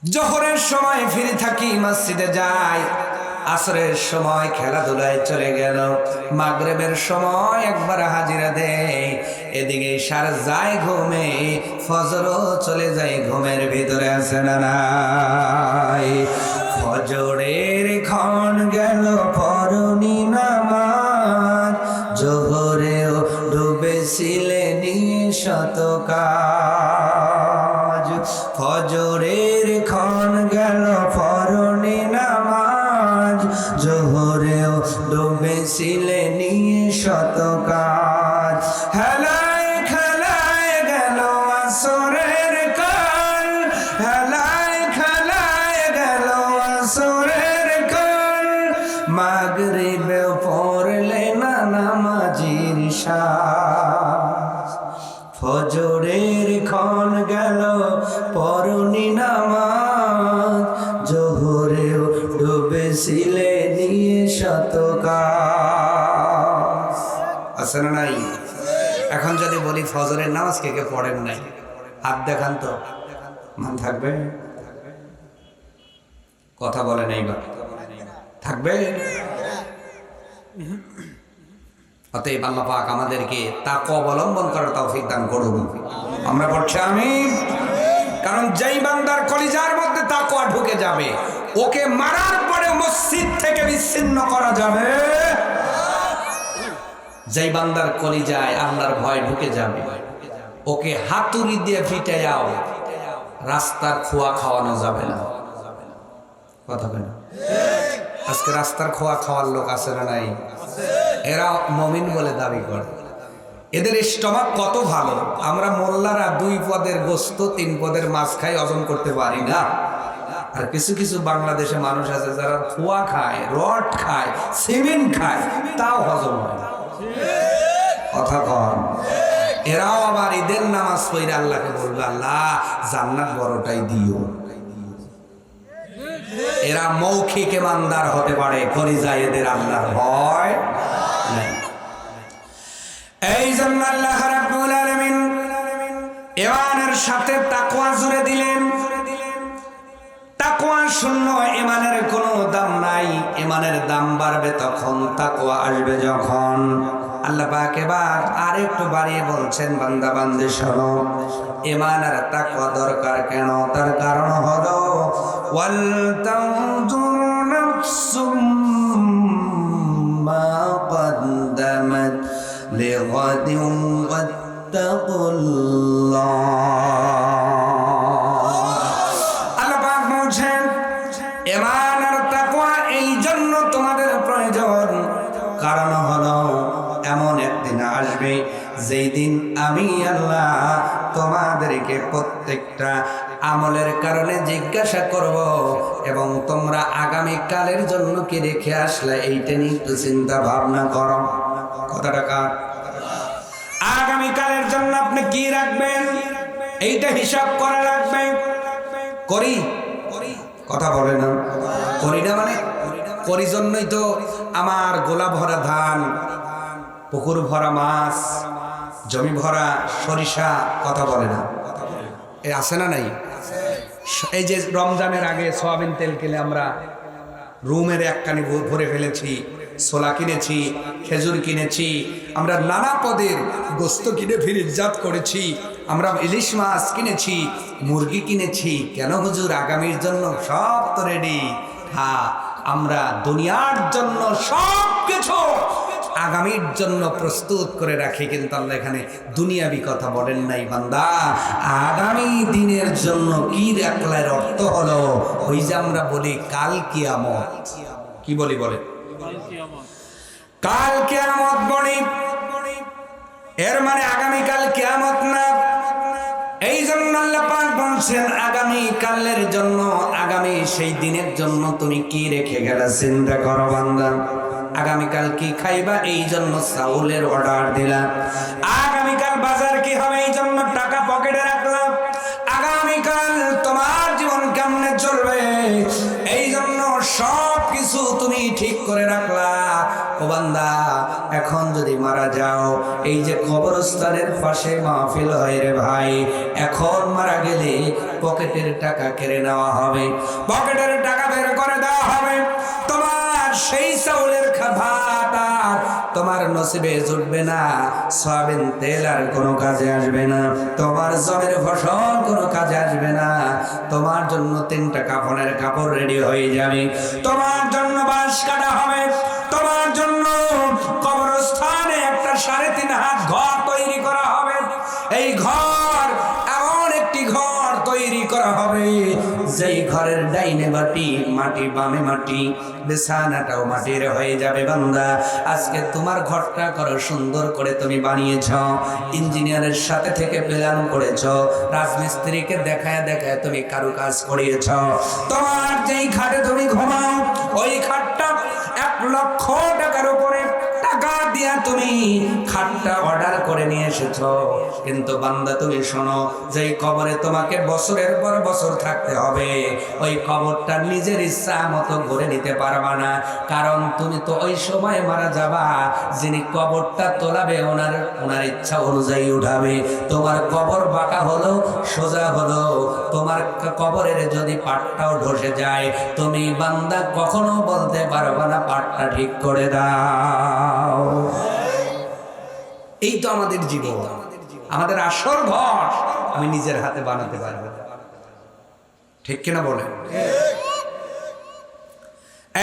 জোহরের সময় ফিরে থাকি, মসজিদে যাই, আসরের সময় খেলাধুলায় চলে গেল, মাগরিবের সময় একবার হাজিরা দেয়, এদিকে সার যায় ঘুমে, ফজরও চলে যায় ঘুমের ভিতরে। আছে না নাই? ফজরের ক্ষণ গেল পরনি নামাজ, জোহরেও ডুবেছিলে নিশত কাজ। ফজরের ক্ষণ গেল পরনি নামাজ, জোহরেও ডুবেছিলে নিশত কাজ। হেলায় খেলায় গেল আসরের কাল, হেলায় খেলায় গেল আসরের কাল, মাগরিবেও পড়লে না নামাজির শ্বাস। ফজরের ক্ষণ গেল পরনি নামাজ, জোহরেও ডুবেছিলে নিশত কাজ। আছে না নাই? এখন যদি বলি ফজরের নামাজ কে কে পড়েন নাই, হাত দেখান তো, মান থাকবে? কথা বলে নেই বা থাকবে? অতএব আল্লাহ পাক আমাদেরকে তাকওয়া অবলম্বন করার তৌফিক দান করুন। আমরা পড়ছি আমিন। কারণ যেই বান্দার কলিজার মধ্যে তাকওয়া ঢুকে যাবে, ওকে মারার পরে মসজিদ থেকে বিচ্ছিন্ন করা যাবে। যেই বান্দার কলিজায় আল্লাহর ভয় ঢুকে যাবে, ওকে হাতুড়ি দিয়ে পিটাইয়াও রাস্তার খোয়া খাওয়ানো যাবে না। কথা বলে আজকে রাস্তার খোয়া খাওয়ার লোক আছে না নাই? এরা মুমিন বলে দাবি করে, এদের স্টমাক কত ভালো। আমরা মোল্লারা 2 পদের গোস্ত 3 পদের মাছ খাই, হজম করতে পারি না। আর কিছু কিছু বাংলাদেশে মানুষ আছে যারা খোয়া খায়, রড খায়, সিমেন্ট খায়, তাও হজম হয় না। কথা কন। এরাও আবার ঈদের নামাজ পড়ে আল্লাহকে বলবে, আল্লাহ জান্নাত বড়টাই দিও। এরা মৌখিক ইমানদার হতে পারে, কলিজায় এদের আল্লাহর ভয় নাই। এই জন্য আল্লাহ রাব্বুল আলামিন ঈমানের সাথে তাকওয়া জুড়ে দিলেন। তাকওয়া শূন্য ঈমানের কোনো দাম নাই। ঈমানের দাম বাড়বে তখন, তাকওয়া আসবে যখন। আল্লাহ পাক এবার আরেকটু বাড়িয়ে বলছেন, বান্দা বান্দি শোনো, ঈমান আর তাকওয়া দরকার কেন? তার কারণ হলো ওয়াল তানজুর নাফসুম মা কদ্দামাত লিগাদিন ওয়াত্তাকুল্লাহ। আল্লাহ পাক বলছেন, ঈমান আর তাকওয়া এই জন্য তোমাদের প্রয়োজন, কারণ হলো এমন একদিন আসবে যেই দিন আমি আল্লাহ তোমাদেরকে প্রত্যেকটা আমলের কারণে জিজ্ঞাসা করব, এবং তোমরা আগামী কালের জন্য কি রেখে আসলে এইটা নিয়ে একটু চিন্তা ভাবনা করো। কথাটা কার? আগামী কালের জন্য আপনি কি রাখবেন, এইটা হিসাব করা লাগবে। করি কথা বলে না, করি না মানে করি জন্যই তো আমার গোলা ভরা ধান, পুকুর ভরা মাছ, জমি ভরা সরিষা। কথা বলে না, এ আছে না নাই? এই যে রমজানের আগে সয়াবিন তেল কিনে আমরা রুমের একখানি ভরে ফেলেছি, ছোলা কিনেছি, খেজুর কিনেছি, আমরা নানা পদের গোস্ত কিনে ফ্রিজজাত করেছি, আমরা ইলিশ মাছ কিনেছি, মুরগি কিনেছি। কেন হুজুর? আগামীর জন্য সব তো রেডি। হ্যাঁ, আমরা দুনিয়ার জন্য সব কিছু আগামীর জন্য প্রস্তুত করে রাখি, কিন্তু আল্লাহ এখানে দুনিয়াবি কথা বলেন নাই। বান্দা, আগামী দিনের জন্য কি রাখলার অর্থ হলো ওই যে আমরা বলি কাল কিয়ামত। কি বলি? বলে কাল কিয়ামত বলি, এর মানে আগামীকাল কিয়ামত না। এই জন্য আল্লাহ পাক বলছেন আগামী কালের জন্য, আগামী সেই দিনের জন্য তুমি কি রেখে গেলে চিন্তা করো বান্দা। আগামীকাল কি খাইবা, এই জন্য চাউলের অর্ডার দিলাম। আগামীকাল বাজার কি হবে, এই জন্য টাকা পকেটে রাখলাম। আগামীকাল তোমার জীবন কেমনে চলবে, এই জন্য সব কিছু তুমি ঠিক করে রাখলা। ও বান্দা, এখন যদি মারা যাও, এই যে কবরস্থানের পাশে মাহফিল হয় রে ভাই, এখন মারা গেলে পকেটের টাকা কেড়ে নেওয়া হবে, পকেটের টাকা বের করে দেওয়া হবে। তোমার সেই চাউলের ভাত আর তোমার নসিবে জুটবে না, সয়াবিন তেল আর কোনো কাজে আসবে না, তোমার জমির ফসল কোনো কাজে আসবে না। তোমার জন্য 3টা কাফনের কাপড় রেডি হয়ে যাবে, তোমার জন্য বাঁশ কাটা হবে, তোমার জন্য কবরস্থানে একটা 3.5 হাত ঘর তৈরি করা হবে। এই ঘর এমন একটি ঘর তৈরি করা হবে, যেই ঘরের ডাইনে মাটি, বামে মাটি, বিছানাটাও মাটির হয়ে যাবে। বান্দা, আজকে তোমার ঘরটা করো সুন্দর করে তুমি বানিয়েছ, ইঞ্জিনিয়ারের সাথে থেকে প্ল্যান করেছ, রাজমিস্ত্রিকে দেখায় দেখায় তুমি কারুকাজ করিয়েছ। তোমার যেই খাটে তুমি ঘুমাও, ওই খাটটা 1 লক্ষ টাকার উপরে টাকা দিয়া তুমি খাটটা অর্ডার করে নিয়ে এসেছ। কিন্তু বান্দা তুমি শোনো, যেই কবরে তোমাকে বছরের পর বছর থাকতে হবে, ওই কবরটা নিজের ইচ্ছা মতো ঘুরে নিতে পারবা না, কারণ তুমি তো ওই সময় মারা যাবা, যিনি কবরটা তোলাবে ওনার ইচ্ছা অনুযায়ী উঠাবে। তোমার কবর বাঁকা হলো সোজা হলো, তোমার কবরের যদি পাটটাও ধসে যায়, তুমি বান্দা কখনো বলতে পারবা না পাটটা ঠিক করে দাও। এই তো আমাদের জীবন, আমাদের আসল ঘর আমি নিজের হাতে বানাতে পারবো, ঠিক কিনা বলেন?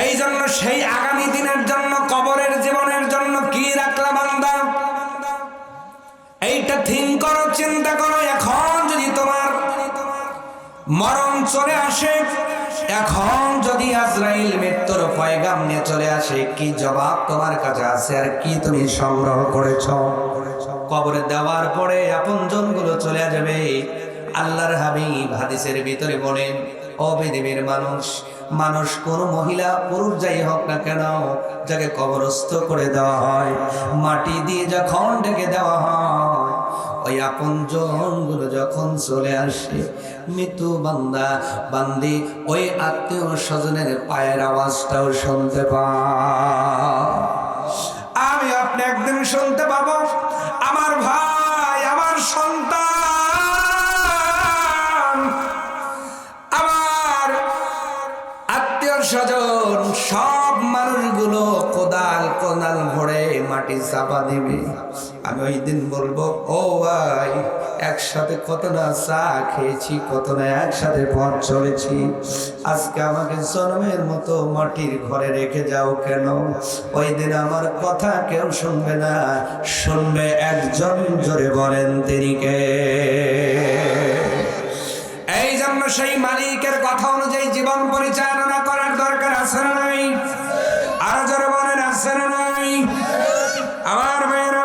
এই জন্য সেই আগামী দিনের জন্য, কবরের জীবনের জন্য কি রাখলাম বান্দা, এইটা থিঙ্ক করো, চিন্তা করো। এখন যদি তোমার মরণ চলে আসে, এখন যদি আজরাইল মৃত্যুর পয়গাম নিয়ে চলে আসে, কি জবাব তোমার কাছে আছে আর কি তুমি সংগ্রহ করেছ? কবরে দেওয়ার পরে আপনজন গুলো চলে যাবে। আল্লাহর হাবিব হাদিসের ভিতরে বলেন, ও পৃথিবীর মানুষ কোন মহিলা পুরুষ যাই হোক না কেন, যাকে কবরস্থ করে দেওয়া হয়, মাটি দিয়ে যখন ঢেকে দেওয়া হয়, ওই আপনজন গুলো যখন চলে আসে, মৃত্যু বান্দি ওই আত্মীয় স্বজনের পায়ের আওয়াজটাও শুনতে পায়। আমি আপনি একদিন শুনতে পাবো, আমার ভাই, আমার সন্তান, আমার আত্মীয় স্বজন, সব মানুষগুলো কোদাল ভরে মাটি চাপা দিবে। আমি ওই দিন বলবো, ও ভাই, একসাথে কত না চা খেয়েছি, কত না একসাথে পথ চলেছি, আজকে আমাকে জন্মের মতো মাটির ঘরে রেখে যাও কেন? ওই দিন আমার কথা কেউ শুনবে না, শুনবে একজন, জোরে বলেন তিনি কে? এই জন্য সেই মালিকের কথা অনুযায়ী জীবন পরিচালনা করার দরকার আছে না নাই? আর জোরে বলেন, আছে না নাই? আমার ভাইয়েরা,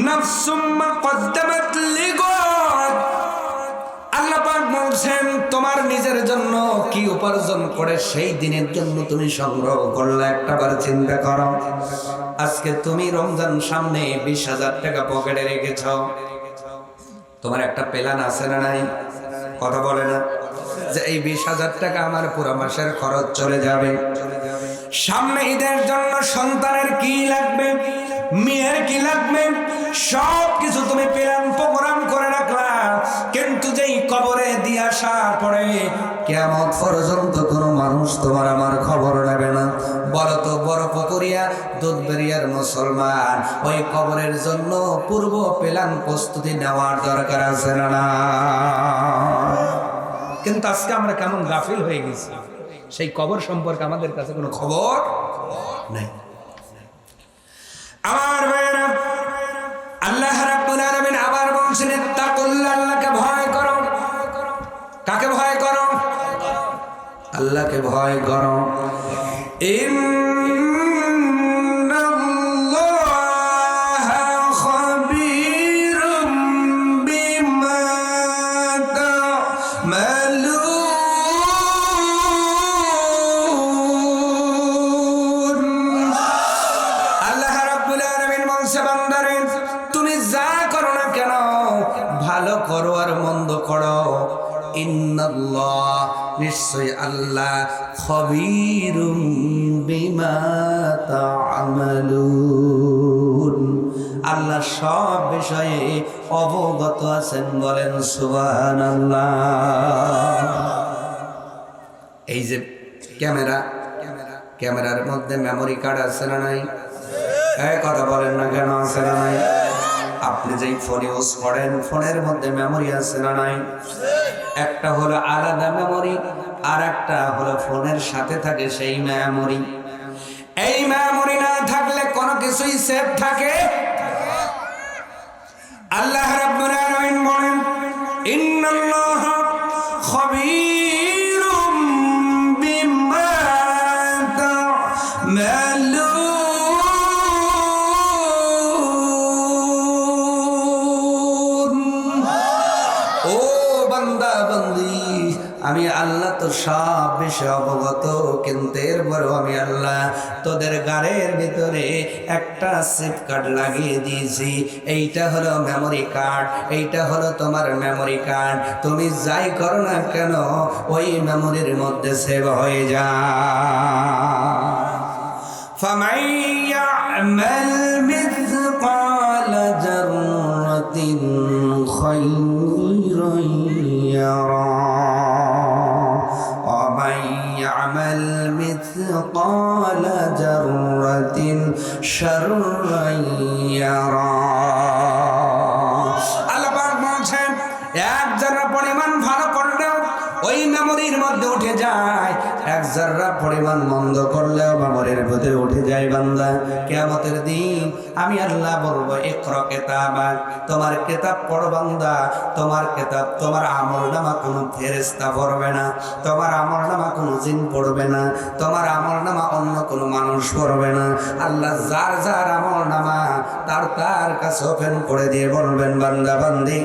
নাফসুম মা কদ্দামাত লিগাদ, আল্লাহ পাক বলছেন, তোমার নিজের জন্য কি উপার্জন করে সেই দিনের জন্য তুমি সংগ্রহ করলে, একটাবার চিন্তা করো। আজকে তুমি রমজান সামনে 20,000 টাকা পকেটে রেখেছ, তোমার একটা প্ল্যান আছে না নাই? কথা বলে না যে এই 20,000 টাকা আমার পুরো মাসের খরচ চলে যাবে। সামনে ঈদের জন্য সন্তানের কি লাগবে, মেয়ের কি লাগবে, সব কিছু তুমি প্ল্যান প্রোগ্রাম করে রাখলা, কিন্তু যেই কবরে দিয়ে আসার পরে কিয়ামত পর্যন্ত কোনো মানুষ তোমার আমার খবর নেবে না। বড় তো বড় পুকুরিয়া দুধবেরিয়ার মুসলমান, ওই কবরের জন্য পূর্ব প্ল্যান প্রস্তুতি নেওয়ার দরকার আছে না? কিন্তু আজকে আমরা কেমন গাফিল হয়ে গেছি, সেই কবর সম্পর্কে আমাদের কাছে কোনো খবর নেই। আমার ভাইয়েরা, আল্লাহ রাব্বুল আলামিন আবার বলছেন, তাকুল্লাহ, আল্লাহকে ভয় করো। কাকে ভয় করো? আল্লাহকে ভয় করো। ইন্নাল্লাহা খাবীরুম বিমা তা'মালুন। আল্লাহ রাব্বুল আলামিন বলছে, বান্দারে, তুমি যা করো না কেন, ভালো করো আর মন্দ করো, ইন্নাল্লাহ, নিশ্চয় আল্লাহ খবীরুম বিমা তা'মালুন, আল্লাহ সব বিষয়ে অবগত আছেন। বলেন সুবহানাল্লাহ। এই যে ক্যামেরার মধ্যে মেমোরি কার্ড আছে না নাই? কথা বলেন না কেন, আছে না নাই? আপনি যেই ফোন ইউজ করেন ফোনের মধ্যে মেমোরি আছে না নাই? একটা হলো আলাদা মেমোরি, আর একটা হলো ফোনের সাথে থাকে সেই মেমোরি। এই মেমোরি না থাকলে কোনো কিছুই সেভ থাকে। আল্লাহ রাব্বুল আলামিন বলেন ইন্নাল্লাহা খবীরুম বিমা তা'মালুন। ও বান্দা বান্দি, আমি আল্লাহ তো সব বিষয়ে অবগত, কিন্তু এরপরেও আমি আল্লাহ তোদের গাড়ির ভিতরে একটা সিপ কার্ড লাগিয়ে দিয়েছি। এইটা হলো মেমোরি কার্ড, এইটা হলো তোমার মেমোরি কার্ড। তুমি যাই করো না কেন ওই মেমোরির মধ্যে সেভ হয়ে যায়। فَمَن يَعْمَلْ مِثْقَالَ ذَرَّةٍ خَيْرًا يَرَهُ وَمَن يَعْمَلْ مِثْقَالَ ذَرَّةٍ شَرًّا يَرَهُ। আল্লাহ পাক বলেন এক যারা পরিমাণ ভালো করলেও ওই মেমোরির মধ্যে উঠে যায়, এক যারা পরিমাণ মন্দ করলেও মেমোরির ভিতরে উঠে যায়। বান্দা কিয়ামতের দিন আমি আল্লাহ বলবো ইকরা কিতাবাক, তোমার কিতাব পড়ো বান্দা। তোমার কিতাব, তোমার আমলনামা কোনো ফেরেশতা পড়বে না, তোমার আমলনামা কোনো জিন পড়বে না, তোমার আমলনামা অন্য কোনো মানুষ পড়বে না। আল্লাহ যার যার আমলনামা তার কাছে ওপেন করে দিয়ে বলবেন বান্দা বান্দি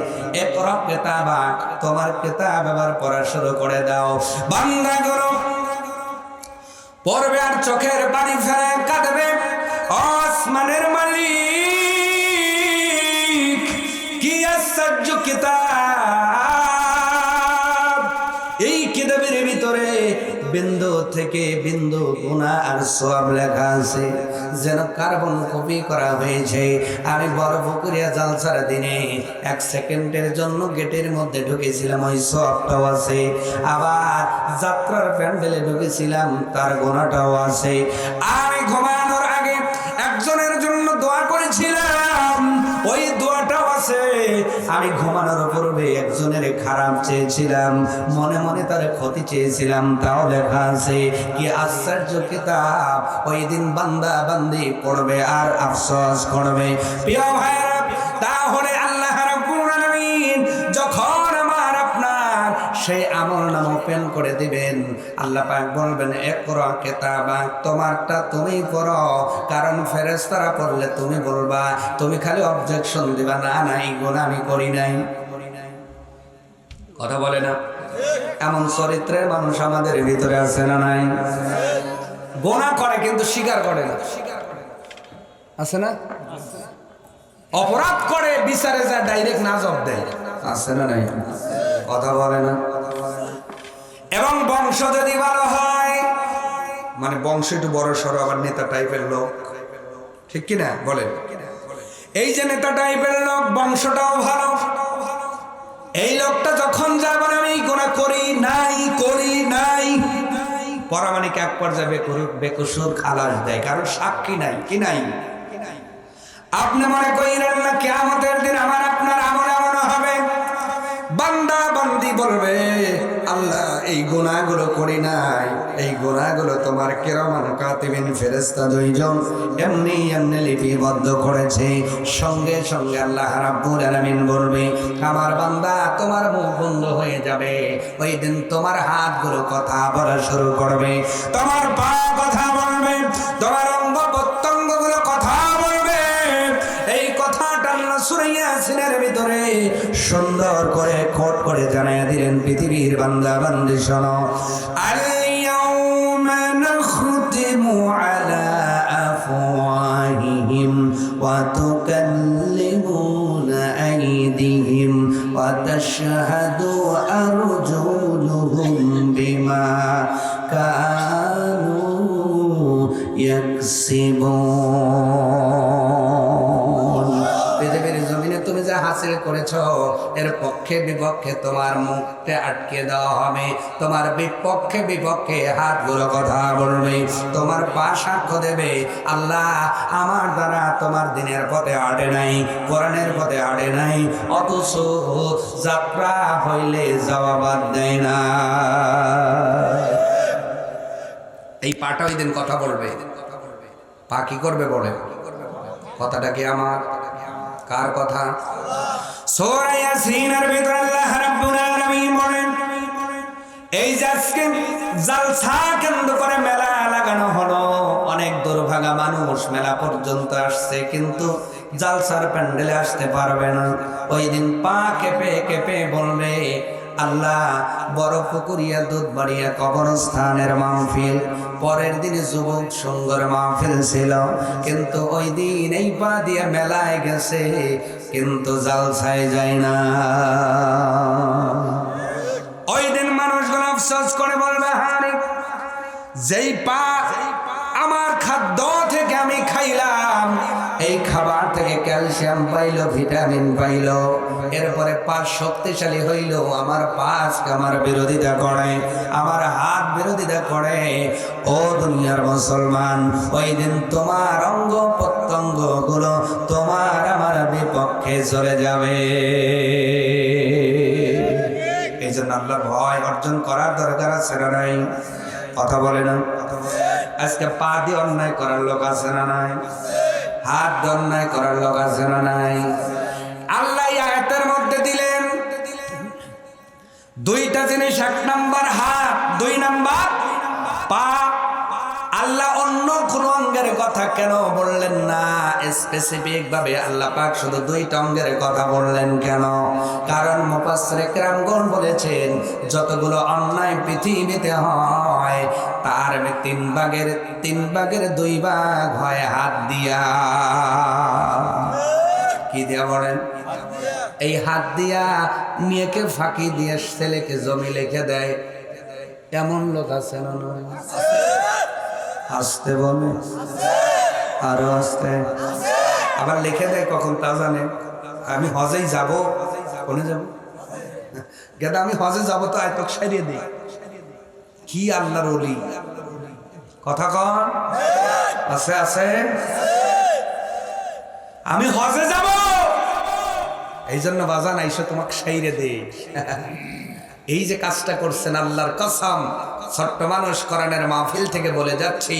ইকরা কিতাবাক, তোমার কিতাব এবার পড়া শুরু করে দাও। বান্দা গুলো পড়বে আর চোখের পানি ফেলে কাঁদবে, আসমানের মালিক কি আশ্চর্য কিতাব! এই কিতাবের ভিতরে বিন্দু থেকে বিন্দু গুনাহ আর সওয়াব লেখা আছে, যেন কার্বন কপি করা হয়েছে। আমি বরফকুরিয়া জালসার দিনে 1 সেকেন্ডের জন্য গেটের মধ্যে ঢুকেছিলাম, ওই সওয়াবটাও আছে। আবার যাত্রার প্যান্ডেলে ঢুকেছিলাম, তার গুনাহটাও আছে। আমি ঘুমানোর আগে একজনের জন্য দোয়া করেছিলাম, ওই দোয়াটাও আছে। আমি ঘুমানোর পূর্বে একজনের খারাপ চেয়েছিলাম, মনে মনে তার ক্ষতি চেয়েছিলাম, তাও লেখা আছে। কি আশ্চর্য কিতাব! ওই দিন বান্দা বান্দি পড়বে আর আফসোস করবে। প্রিয় ভাইরা, তাহলে আল্লাহ রাব্বুল আলামিন যখন আমার আপনার সেই আমলনামা ওপেন করে দিবেন, আল্লাহ পাক বলবেন ইকরা কিতাবাক, তোমারটা তুমি পড়ো। কারণ ফেরেশতারা পড়লে তুমি বলবা, তুমি খালি অবজেকশন দিবা, না না এই গুনাহ আমি করি নাই। কথা বলে না? এমন চরিত্রের মানুষ আমাদের ভিতরে আছে না নাই? গুনাহ করে কিন্তু স্বীকার করে না, আছে না? অপরাধ করে বিচারে যা ডাইরেক্ট নাজব দেয়, আছে না নাই? কথা বলে না? এবং বংশ যদি ভালো হয়, মানে বংশ একটু বড় সড়ো, আবার নেতা টাইপের লোক, ঠিক কিনা বলেন? এই যে নেতা টাইপের লোক, বংশটাও ভালো, এই লোকটা যখন যাবেন আমি গুনাহ করি নাই, পরামানিক এক পর্যায়ে বেকসুর খালাস দেয়, কারণ সাক্ষী নাই। কি নাই? আপনি মনে করেন না কিয়ামতের দিন আমার আপনার আমল এমন হবে, বান্দা বান্দি বলবে আল্লাহ এই গুনাহগুলো করি নাই, এই গুনাহগুলো তোমার কিরামান কাতিবিন ফেরেশতা দুইজন এমনি লিপিবদ্ধ করেছে। সঙ্গে সঙ্গে আল্লাহ রাব্বুল আলামিন বলবে আমার বান্দা তোমার মুখ বন্ধ হয়ে যাবে। ওই দিন তোমার হাতগুলো কথা বলা শুরু করবে, তোমার পা কথা বলবে, তোমার অঙ্গ প্রত্যঙ্গগুলো কথা বলবে। এই কথাটা আল্লাহ সূরা ইয়াসিনের ভিতরে সুন্দর করে কোট করে জানাইয়া দিলেন পৃথিবীর বান্দা বান্দি শোনো। আল-ইয়াউমা নাখতিমু আলা আফওয়াহিহিম ওয়া তুকাল্লিমুনা আইদিহিম ওয়া তাশহাদু আরজুলুহুম বিমা বিমা কানু ইয়াকসিবুন। পৃথিবীর জমিনে তুমি যা হাসিল করেছো এর পক্ষে বিপক্ষে তোমার মুখটা আটকে দেওয়া হবে, তোমার বিপক্ষে বিপক্ষে হাতগুলো কথা বলবে, তোমার পা সাক্ষ্য দেবে আল্লাহ আমার দ্বারা তোমার দিনের পথে আটে নাই, কোরআনের পথে আটে নাই, অথচ যাত্রা হইলে যাওয়া বাদ দেয় না। এই পাটা ওই দিন কথা বলবে, পা কি করবে বলে? কথাটা কি আমার? কার কথা? সূরা ইয়াসিনের ভিতরে আল্লাহ রাব্বুল আলামিন বলেন, এই যে আজকে জালসা কেন্দ্র করে মেলা লাগানো হলো, অনেক দুর্ভাগা মানুষ মেলা পর্যন্ত আসছে কিন্তু জালসার প্যান্ডেলে আসতে পারবে না। ওই দিন পা কেঁপে কেঁপে বলবে আল্লাহ বড় পুকুরিয়া দুধবাড়িয়া কবরস্থানের মাহফিল, পরের দিনে যুবক সংঘের মাহফিল ছিল, কিন্তু ওই দিন এই পা দিয়ে মেলায় গেছে কিন্তু জালসায় যায় না। ওই দিন মানুষগুলো আফসোস করে বলবে হারে যেই পা আমার খাদ্য থেকে আমি খাইলাম, এই খাবার থেকে ক্যালসিয়াম পাইলো, ভিটামিন পাইলো, এরপরে পা শক্তিশালী হইল, আমার পা আজকে আমার বিরোধিতা করে, আমার হাত বিরোধিতা করে। ও দুনিয়ার মুসলমান, ওই দিন তোমার অঙ্গ প্রত্যঙ্গ গুলো তোমার আমার বিপক্ষে চলে যাবে। এই জন্য আল্লাহর ভয় অর্জন করার দরকার আছে না নাই? কথা বলে না? আজকে পা দিয়ে অন্যায় করার লোক আছে না নাই? হাত দিয়ে অন্যায় করার লোক আছে না নাই? আল্লাহ আয়াতের মধ্যে দিলেন দুইটা জিনিস, এক নাম্বার হাত, দুই নাম্বার পা। আল্লাহ অন্য কোন অঙ্গের কথা কেন বললেন না? স্পেসিফিক ভাবে আল্লাহ পাক শুধু দুইটা অঙ্গের কথা বললেন কেন? কারণ মুফাসসিরে কেরামগণ বলেছেন যতগুলো অন্যায় পৃথিবীতে হয় তার তিন ভাগের 2 ভাগ হয় হাত দিয়া। কি দিয়া বলেন? এই হাত দিয়া মেয়েকে ফাঁকি দিয়ে ছেলেকে জমি লিখে দেয়, এমন লোক আছে না? নয় আসতে বলে আরো আসতে, আবার লিখে দেয় কখন তা জানে। আমি হজেই যাব, কোনে যাব? গেদা আমি হজে যাব তো আয়তক সারিয়ে দিই। কি আল্লাহর ওলি! কথা কন আছে আছে, আমি হজে যাব এই জন্য বাজান আইসা তোমাকে সাইরে দে। এই যে কাজটা করছেন আল্লাহর কসম, ছোট্ট মানুষ কোরআনের মাহফিল থেকে বলে যাচ্ছি,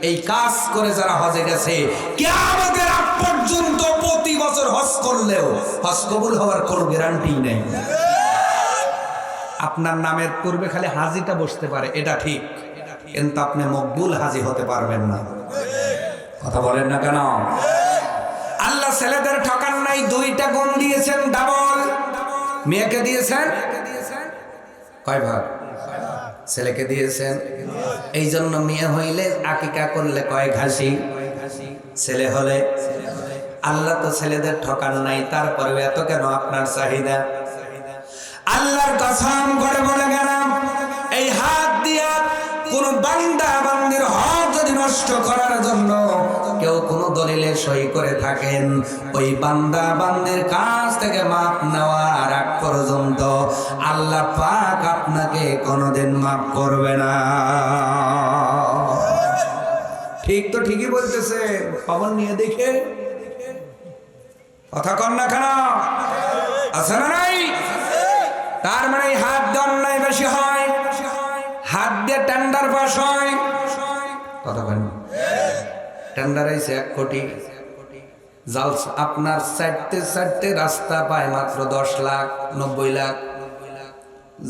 এই কাজ করে যারা হজে গেছে কিয়ামতের আগ পর্যন্ত প্রতি বছর হজ করলেও হজ কবুল হওয়ার কোনো গ্যারান্টি নেই। আপনার নামের পূর্বে খালি হাজিটা বসতে পারে, এটা ঠিক, কিন্তু আপনি মকবুল হাজি হতে পারবেন না। কথা বলেন না কেন? আল্লাহ ছেলেদের ঠকান নাই, 2টা গুণ দিয়েছেন ডাবল। মেয়েকে দিয়েছেন কয় ভাগ? ছেলেকে দিয়েছেন। এই জন্য মেয়ে হইলে আকিকা করলে কয় ঘাসি, ছেলে হলে। আল্লাহ তো ছেলেদের ঠকান নাই, তারপরেও এত কেন আপনার চাহিদা? আল্লাহর কসম করে বলে গেলাম, এই হাত দিয়া কোন বান্দা বান্দির হক যদি নষ্ট করার জন্য কেউ কোন দলিলে সই করে থাকেন, ওই বান্দা বান্দির কাছ থেকে মাপ নেওয়ার আগ পর্যন্ত আল্লাহ পাক আপনাকে কোনোদিন মাপ করবে না। ঠিক তো ঠিকই বলতেছে, খবর নিয়ে দেখে কথা কন না কেন? আছে না নাই? তার মানে হাত দিয়ে অন্যায় বেশি হয়, হাত দিয়ে টেন্ডার পাস হয়। কথা কেন? টেন্ডার আইছে 1 কোটি, জালসা আপনার চারটে রাস্তা পায় মাত্র 10 লাখ 90 লাখ।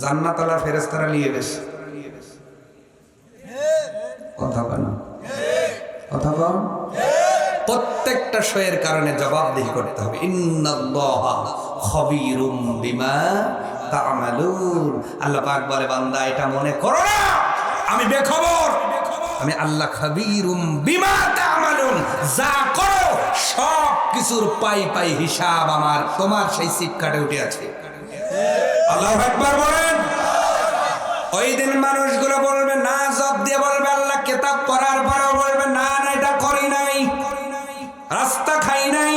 জান্নাত আল্লাহ ফেরেশতারা নিয়ে গেছে। কথা কেন? কথা কন। প্রত্যেকটা শয়ের কারণে জবাবদিহি করতে হবে। ইন্নাল্লাহা খবীরুম বিমা তা'মালুন। আল্লাহ পাক বলে বান্দা এটা মনে করো না আমি বেখবর, আমি আল্লাহ খবীরুম বিমা তা'মালুন, যা করো সব কিছুর পাই পাই হিসাব আমার তোমার সেই সিপ কাটে উঠে আছে। আল্লাহু আকবার বলেন। ও ওই দিন মানুষগুলো বলবে না, জব দিয়ে বলবে, আল্লাহ কিতাব পড়ার পরেও বলবে না না এটা করি নাই, রাস্তা খাই নাই,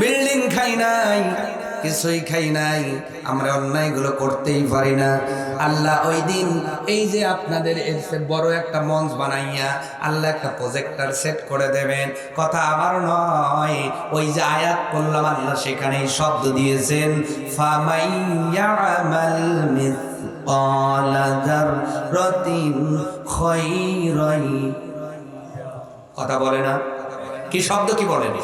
বিল্ডিং খাই নাই, কিছুই খাই নাই, আমরা অন্যায়গুলো করতেই পারি না। আল্লাহ ওই দিন এই যে আপনাদের এর চেয়ে বড় একটা মঞ্চ বানাইয়া আল্লাহ একটা প্রজেক্টর সেট করে দেবেন। কথা আমার নয়, ওই যে আয়াত পড়লাম আল্লাহ সেখানেই শব্দ দিয়েছেন, ফামাইয়ামাল মিসকালা যাররাতিন খায়রান। কথা বলে না, কি শব্দ কি বলেনি?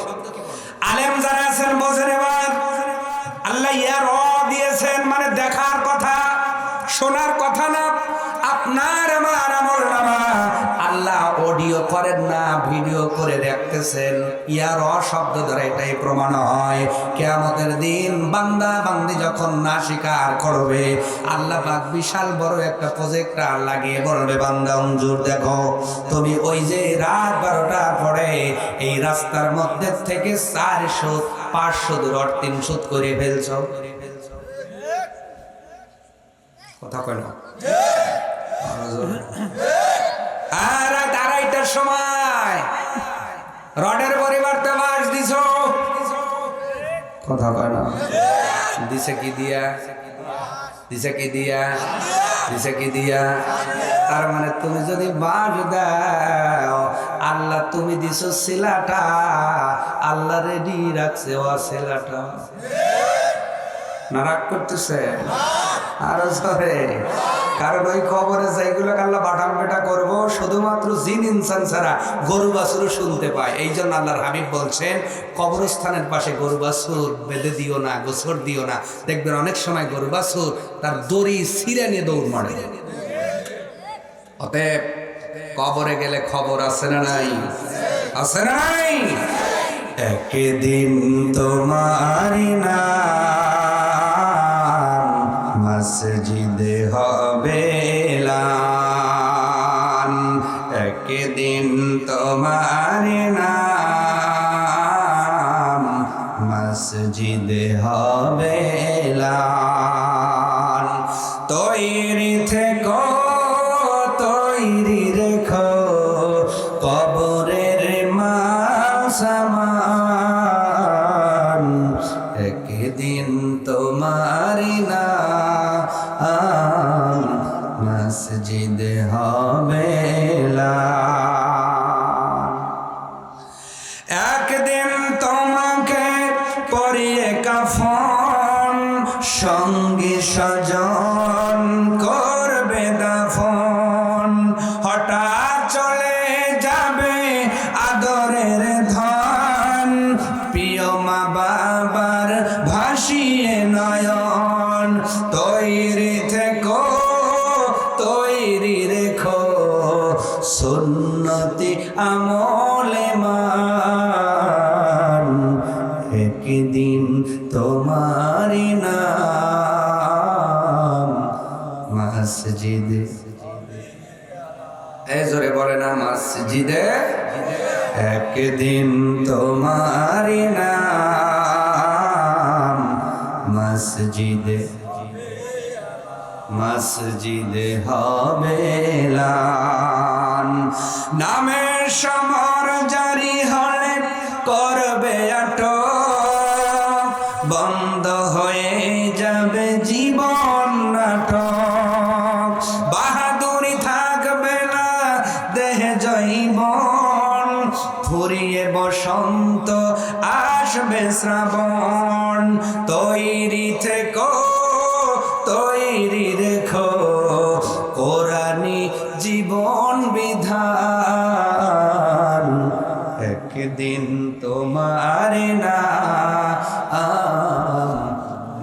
আলেম যারা আছেন বোঝেন। এবার আল্লাহ ইয়ার দিয়েছেন, মানে দেখার কথা, শোনার কথা না। আপনার আমার আমলনামা আল্লাহ অডিও করেন না, ভিডিও করে রাখতেছেন। ইয়ার শব্দ দ্বারা এটাই প্রমাণ হয় কিয়ামতের দিন বান্দা বান্দি যখন না স্বীকার করবে, আল্লাহ পাক বিশাল বড় একটা প্রজেক্টর লাগিয়ে বলবে, বান্দা হুজুর দেখো, তুমি ওই যে রাত 12টার পরে এই রাস্তার মধ্যে থেকে 400 500 দূর 300 করে ফেলছো। কথা কয় না? আর রাত 2:30টার সময় রডের পরিবর্তে বাঁশ দিছ। কথা কয় না? দিছে কি দিয়া? দিছে কি দিয়া? দিছে কি দিয়া? তার মানে তুমি যদি বাঁশ দাও, আল্লাহ তুমি দিছো শিলাটা, আল্লাহ রেডি রাখছে ও শিলাটা। না রাগ করতেছে? আরো জোরে। কারণ ওই খবরে যেগুলো আল্লাহ বাটাম বেটা করবো শুধুমাত্র জিন ইনসান ছাড়া গরু বাছুরও শুনতে পায়। এই জন্য আল্লাহর হাবিব বলছেন, কবরস্থানের পাশে গরু বাছুর বেঁধে দিও না, গোসর দিও না। দেখবেন অনেক সময় গরু বাছুর তার দড়ি ছিঁড়ে নিয়ে দৌড় মারে। অতএব কবরে গেলে খবর আছে না নাই? আছে না নাই? একদিন তোমার নাম মসজিদে হবে এলান, একদিন তোমার নাম মসজিদে হবে এলান। তৈরি থেকো, তৈরি রেখো, কবরের সামান, একদিন তোমার নাম মসজিদ হবে এলান। একদিন তোমাকে পরিয়ে কাফন, সঙ্গী স্বজন করবে দাফন। হঠাৎ চলে যাবে আদরের ধন, প্রিয় মা বাবার ভাসিয়ে নয়ন। তৈরি থেকো, তৈরি রেখো, সুন্নতি আমলে মান, একদিন তোমার নাম মসজিদে। এই জোরে বলে না, মসজিদে। একদিন তোমার নাম মসজিদে, মসজিদে হবে এলান। নামের সমর জারি হলে করবে আটক, বন্ধ হয়ে যাবে জীবন নাটক। বাহাদুরি থাকবে না দেহে জৈবন, ফুরিয়ে বসন্ত আসবে শ্রাবণ। তৈরি থেকো, তৈরি রেখো, কোরআনি জীবন বিধান, একদিন তোমার নাম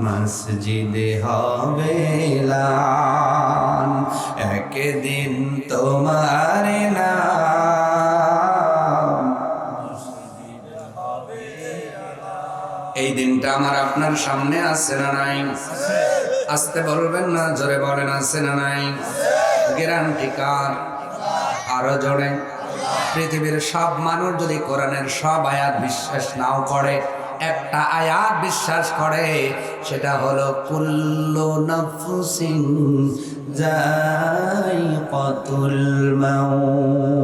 মসজিদে হবে এলান, একদিন তোমার নাম। এই দিনটা আমার আপনার সামনে আছে না নাই? আসতে বলবেন না, জোরে বলেন আছে না নাই? গ্যারান্টি কার? আরো জোরে। পৃথিবীর সব মানুষ যদি কোরআনের সব আয়াত বিশ্বাস নাও করে, একটা আয়াত বিশ্বাস করে, সেটা হলো কুল্লু নাফসিন যায়িকাতুল মাউত।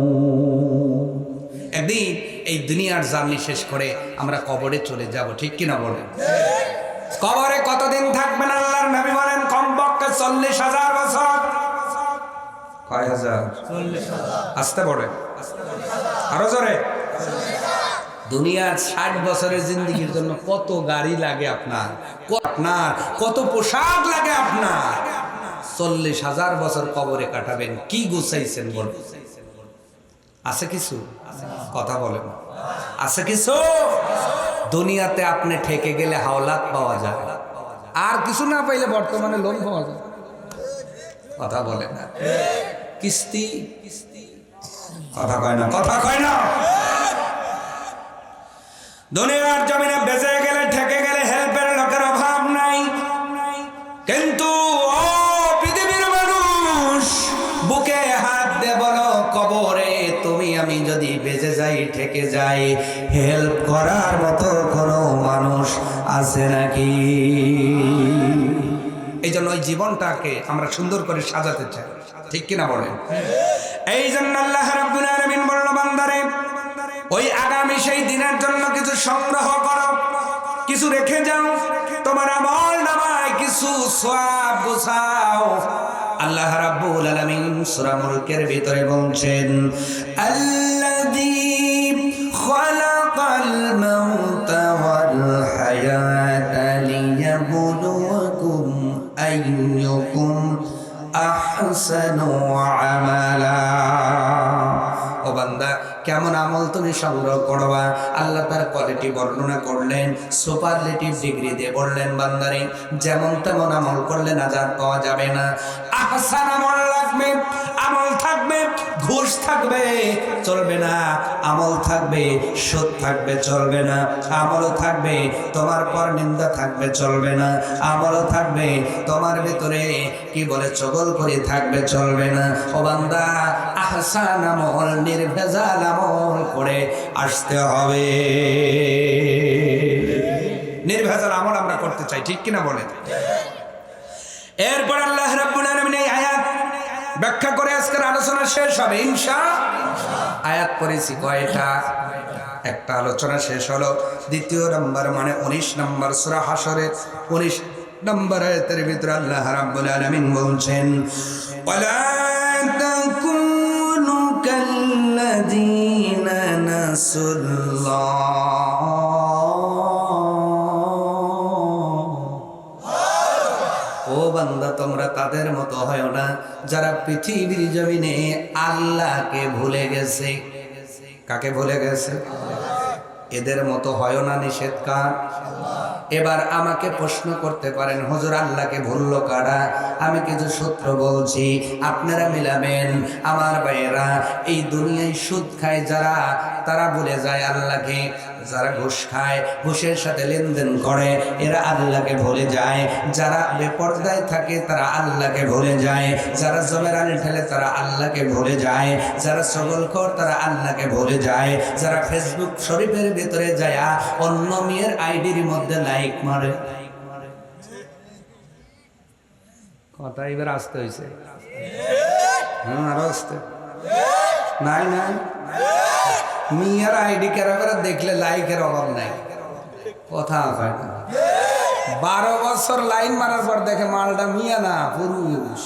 একদিন এই দুনিয়ার জার্নি শেষ করে আমরা কবরে চলে যাব, ঠিক কিনা বলেন? কবরে কতদিন থাকবেন আল্লাহর নবী বলেন কমপক্ষে 40,000 বছর। কয় হাজার? 40,000। আসতে পড়ে আরো জোরে। দুনিয়ার 60 বছরের জিন্দেগির জন্য কত গাড়ি লাগে আপনার, কত পোশাক লাগে আপনার। 40,000 বছর কবরে কাটাবেন, কি গুছাইছেন বল? আছে কিছু? কথা বলেন, আছে কিছু? দুনিয়াতে আপনি ঠেকে গেলে হাওলাত পাওয়া যায়, আর কিছু না পাইলে বর্তমানে লোন পাওয়া যায়। কথা বলে না, কিস্তি, কথা কয় না, কথা কয় না। দুনিয়ার জমিনে বেঁচে গেলে ঠেকে গেলে হেল্পের লোকের অভাব নাই, কিন্তু ও পৃথিবীর মানুষ, বুকে হাত দে বলো কবরে তুমি আমি যদি বেঁচে যাই, ঠেকে যাই, হেল্প করার মতো কোনো মানুষ আছে নাকি? এই জন্য ওই জীবনটাকে আমরা সুন্দর করে সাজাতে চাই, ঠিক কিনা বলেন? এই জন্য আল্লাহ রাব্বুল আলামিন বলল বান্দারে, ওই আগামী সেই দিনের জন্য কিছু সংগ্রহ করো, কিছু রেখে যাও, তোমার আমল নামায় কিছু সওয়াব গোছাও। আল্লাহ রাব্বুল আলামিন সূরা মুলকের ভিতরে বলছেন, আল্লাযী খালাকাল মাউতা ওয়াল হায়াতা লিয়াবলুয়াকুম আইয়ুকুম আহসানু আমালা। ও বান্দা, কেমন আমল তুমি সংগ্রহ করবা? আল্লাহ তার কোয়ালিটি বর্ণনা করলেন, সুপারলেটিভ ডিগ্রি দিয়ে বললেন বান্দারে যেমন তেমন আমল করলে নাজাত পাওয়া যাবে না। আহসান আমল লাগবে, আমল থাকবে, ঘুষ থাকবে চলবে না, আমল থাকবে, সুদ থাকবে চলবে না, আমলও থাকবে, তোমার পর নিন্দা থাকবে চলবে না, আমলও থাকবে, তোমার ভিতরে কি বলে চগল করে থাকবে চলবে না। ও বান্দা, আহসান আমল, নির্ভেজাল আমল করে আসতে হবে। নির্ভেজাল আমল আমরা করতে চাই, ঠিক কিনা বলেন? এরপর আল্লাহ রাব্বুল আলামিন এই আয়াত ব্যাখ্যা করে আজকের আলোচনা শেষ হবে ইনশাআল্লাহ। আয়াত পড়েছি কয়টা? একটা আলোচনা শেষ হলো। দ্বিতীয় নাম্বার মানে 19 নম্বর সূরা হাশরের 19 নম্বর আয়াতের ভিতরে আল্লাহ রাব্বুল আলামিন বলছেন, ওয়ালা তাকুনু কাল্লাযীনা নাসুল্লাহ। ও বান্দা, তোমরা তাদের মতো হয় না যারা পৃথিবীর জমিনে আল্লাহকে ভুলে গেছে। কাকে ভুলে গেছে? এদের মতো হয় না, নিষেধ কার? এবার আমাকে প্রশ্ন করতে পারেন, হুজুর আল্লাহকে ভুললো কারা? আমি কিছু সূত্র বলছি, আপনারা মিলাবেন। আমার ভাইয়েরা, এই দুনিয়ায় সুদ খায় যারা, তারা ভুলে যায় আল্লাহকে। যারা ঘুষ খায়, ঘুষের সাথে লেনদেন করে, এরা আল্লাহকে ভুলে যায়। যারা বেপরদায় থাকে তারা আল্লাহকে ভুলে যায়। যারা জমেরানি ঠেলে তারা আল্লাহকে ভুলে যায়। যারা সগলখোর তারা আল্লাহকে ভুলে যায়। যারা ফেসবুক শরীফের ভিতরে যায় অন্য মেয়ের আইডির মধ্যে লাইক মারে। কথা এবার আসতে হয়েছে, আরো আসতে নাই নাই। মিয়ার আইডি কেরাবেরা দেখলে লাইকের অভাব নাই, কথা হয় না। 12 বছর লাইন মারার পর দেখে মালটা মিয়া না পুরুষ,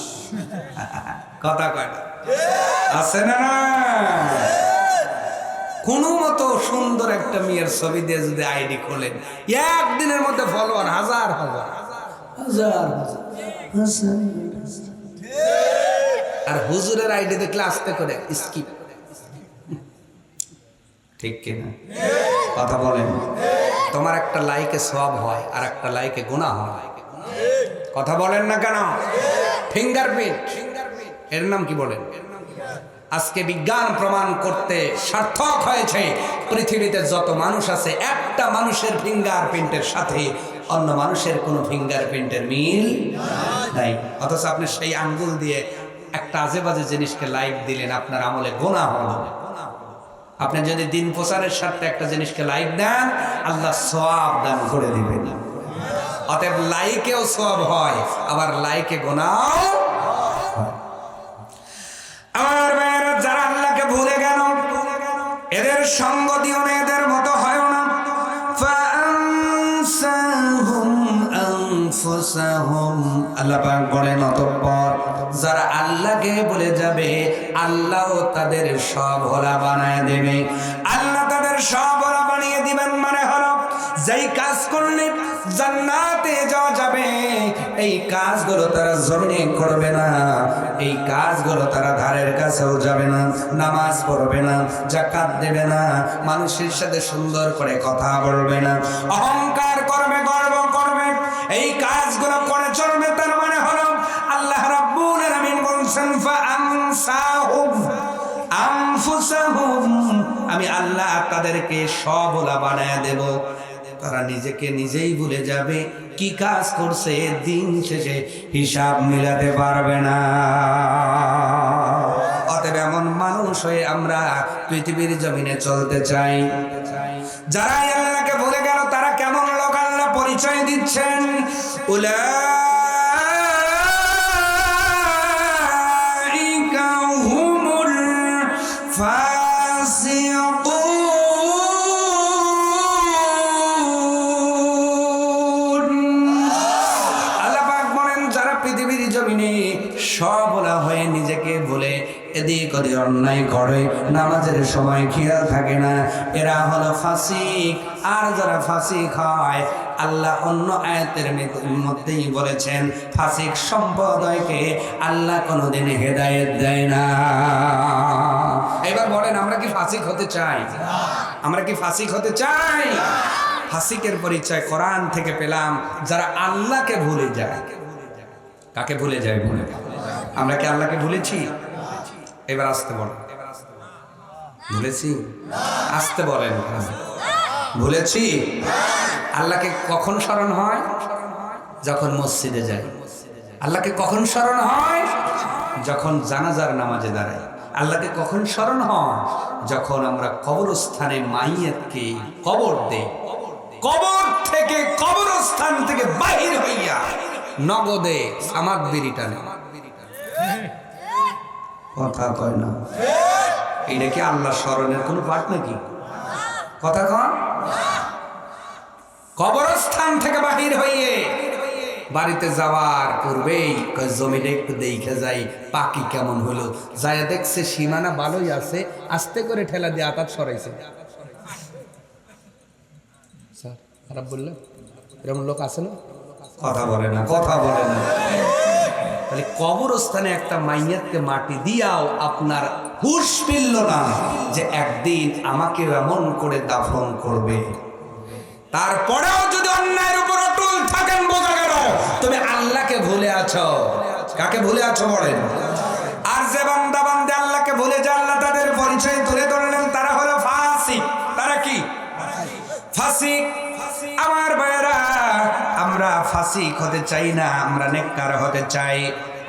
কথা কয় না, আছে না? কোনো মতো সুন্দর একটা মেয়ের ছবি দিয়ে যদি আইডি খোলেন, একদিনের মধ্যে ফলোয়ার হাজার হাজার হাজার হাজার। আর হুজুরের আইডি দেখলে আস্তে করে স্কিপ, ঠিক কিনা? কথা বলেন। তোমার একটা লাইকে সওয়াব হয় আর একটা লাইকে গুনাহ হয়। কথা বলেন না কেন? ফিঙ্গারপ্রিন্ট, এর নাম কি বলেন? আজকে বিজ্ঞান প্রমাণ করতে সার্থক হয়েছে, পৃথিবীতে যত মানুষ আছে একটা মানুষের ফিঙ্গারপ্রিন্টের সাথে অন্য মানুষের কোনো ফিঙ্গারপ্রিন্টের মিল নাই। অথচ আপনি সেই আঙ্গুল দিয়ে একটা আজে বাজে জিনিসকে লাইক দিলেন, আপনার আমলে গুনাহ হলো। আপনি যদি দিন প্রচারের স্বার্থে একটা জিনিসকে লাইক দেন, আল্লাহ সওয়াব দান করে দিবেন। অতএব লাইকেও সওয়াব হয়, আবার লাইকে গুনাহও হয়। আমার ভাইয়েরা, যারা আল্লাহকে ভুলে গেল, এদের সঙ্গ দিও না, এদের মতো হয় না। আল্লাহ পাক বলেন, অতঃপর যারা আল্লাহকে ভুলে যাবে, আল্লাহও তাদের সব ভোলা বানায় দেবে। আল্লাহ তাদের সব ভোলা বানিয়ে দিবেন, মানে হলো যেই কাজ করলে জান্নাতে যাওয়া যাবে, এই কাজগুলো তারা জমিনে করবে না, এই কাজগুলো তারা ধারের কাছেও যাবে না, নামাজ পড়বে না, যাকাত দেবে না, মানুষের সাথে সুন্দর করে কথা বলবে না, অহংকার করবে, গর্ব করবে, এই কাজগুলো করে চলবে। তার মানে হলো আল্লাহ রাব্বুল আলামিন বলছেন, ফাআনসাহুম আনফুসাহুম, আমি আল্লাহ তাদেরকে সবলা বানায় দেব। তারা নিজেকে নিজেই ভুলে যাবে, কি কাজ করছে দিন শেষে হিসাব মিলাতে পারবে না। অতএব এমন মানুষ হয়ে আমরা পৃথিবীর জমিনে চলতে চাই। যারা আল্লাহকে ভুলে গেল, তারা কেমন লোক আল্লাহ পরিচয় দিচ্ছেন, উলাইকা হুমুল ফাসিকুন। পৃথিবীর জমিনে সবলা হয়ে নিজেকে বলে এদিক ওদিক অন্যায় করে, নামাজের সময় খেয়াল থাকে না, এরা হলো ফাসিক। আর যারা ফাসিক হয়, আল্লাহ অন্য আয়াতের মধ্যেই বলেছেন, ফাসিক সম্প্রদায়কে আল্লাহ কোনোদিন হেদায়েত দেয় না। এবার বলেন, আমরা কি ফাসিক হতে চাই? আমরা কি ফাসিক হতে চাই? ফাসিকের পরিচয় কোরআন থেকে পেলাম, যারা আল্লাহকে ভুলে যায়। কাকে ভুলে যায়? ভুলে আমরা কি আল্লাহকে ভুলেছি? এবার আসতে বলেন, ভুলেছি? আসতে বলেন, ভুলেছি? আল্লাহকে কখন স্মরণ হয়? যখন মসজিদে যাই। আল্লাহকে কখন স্মরণ হয়? যখন জানাজার নামাজে দাঁড়াই। আল্লাহকে কখন স্মরণ হয়? যখন আমরা কবরস্থানে মাইয়াতকে কবর দেই, কবর থেকে, কবরস্থান থেকে বাহির হইয়া নগদে সামাদ বিড়িটা নেই। কথা কয় না, এটা কি আল্লাহ স্মরণের কোনো পাঠ নাকি? কথা কন। কবরস্থান থেকে বাহির হইয়ে বাড়িতে যাওয়ার পূর্বেই জমিটা একটু দেখে যাই, পাখি কেমন হলো। যায় দেখছে সীমানা ভালোই আছে, আস্তে করে ঠেলা দিয়ে আতাত সরাইছে। স্যার খারাপ বললেন, এরকম লোক আছে না? কথা বলে না, কথা বলে না। তাহলে কবরস্থানে একটা মাইয়াতকে মাটি দিয়াও আপনার হুঁশ ফিরল না যে একদিন আমাকে এমন করে দাফন করবে। তারপরেও যদি অন্যায়ের উপর অটল থাকেন, বোঝা গেল তুমি আল্লাহকে ভুলে আছো। কাকে ভুলে আছো বলেন? আর যে বান্দা বান্দে আল্লাহকে ভুলে যায়, আল্লাহ তাদের পরিচয় তুলে ধরলেন, তারা হলো ফাসিক। তারা কি? ফাসিক। আমার ভাইয়েরা, আমরা ফাসিক হতে চাই না, আমরা নেককার হতে চাই,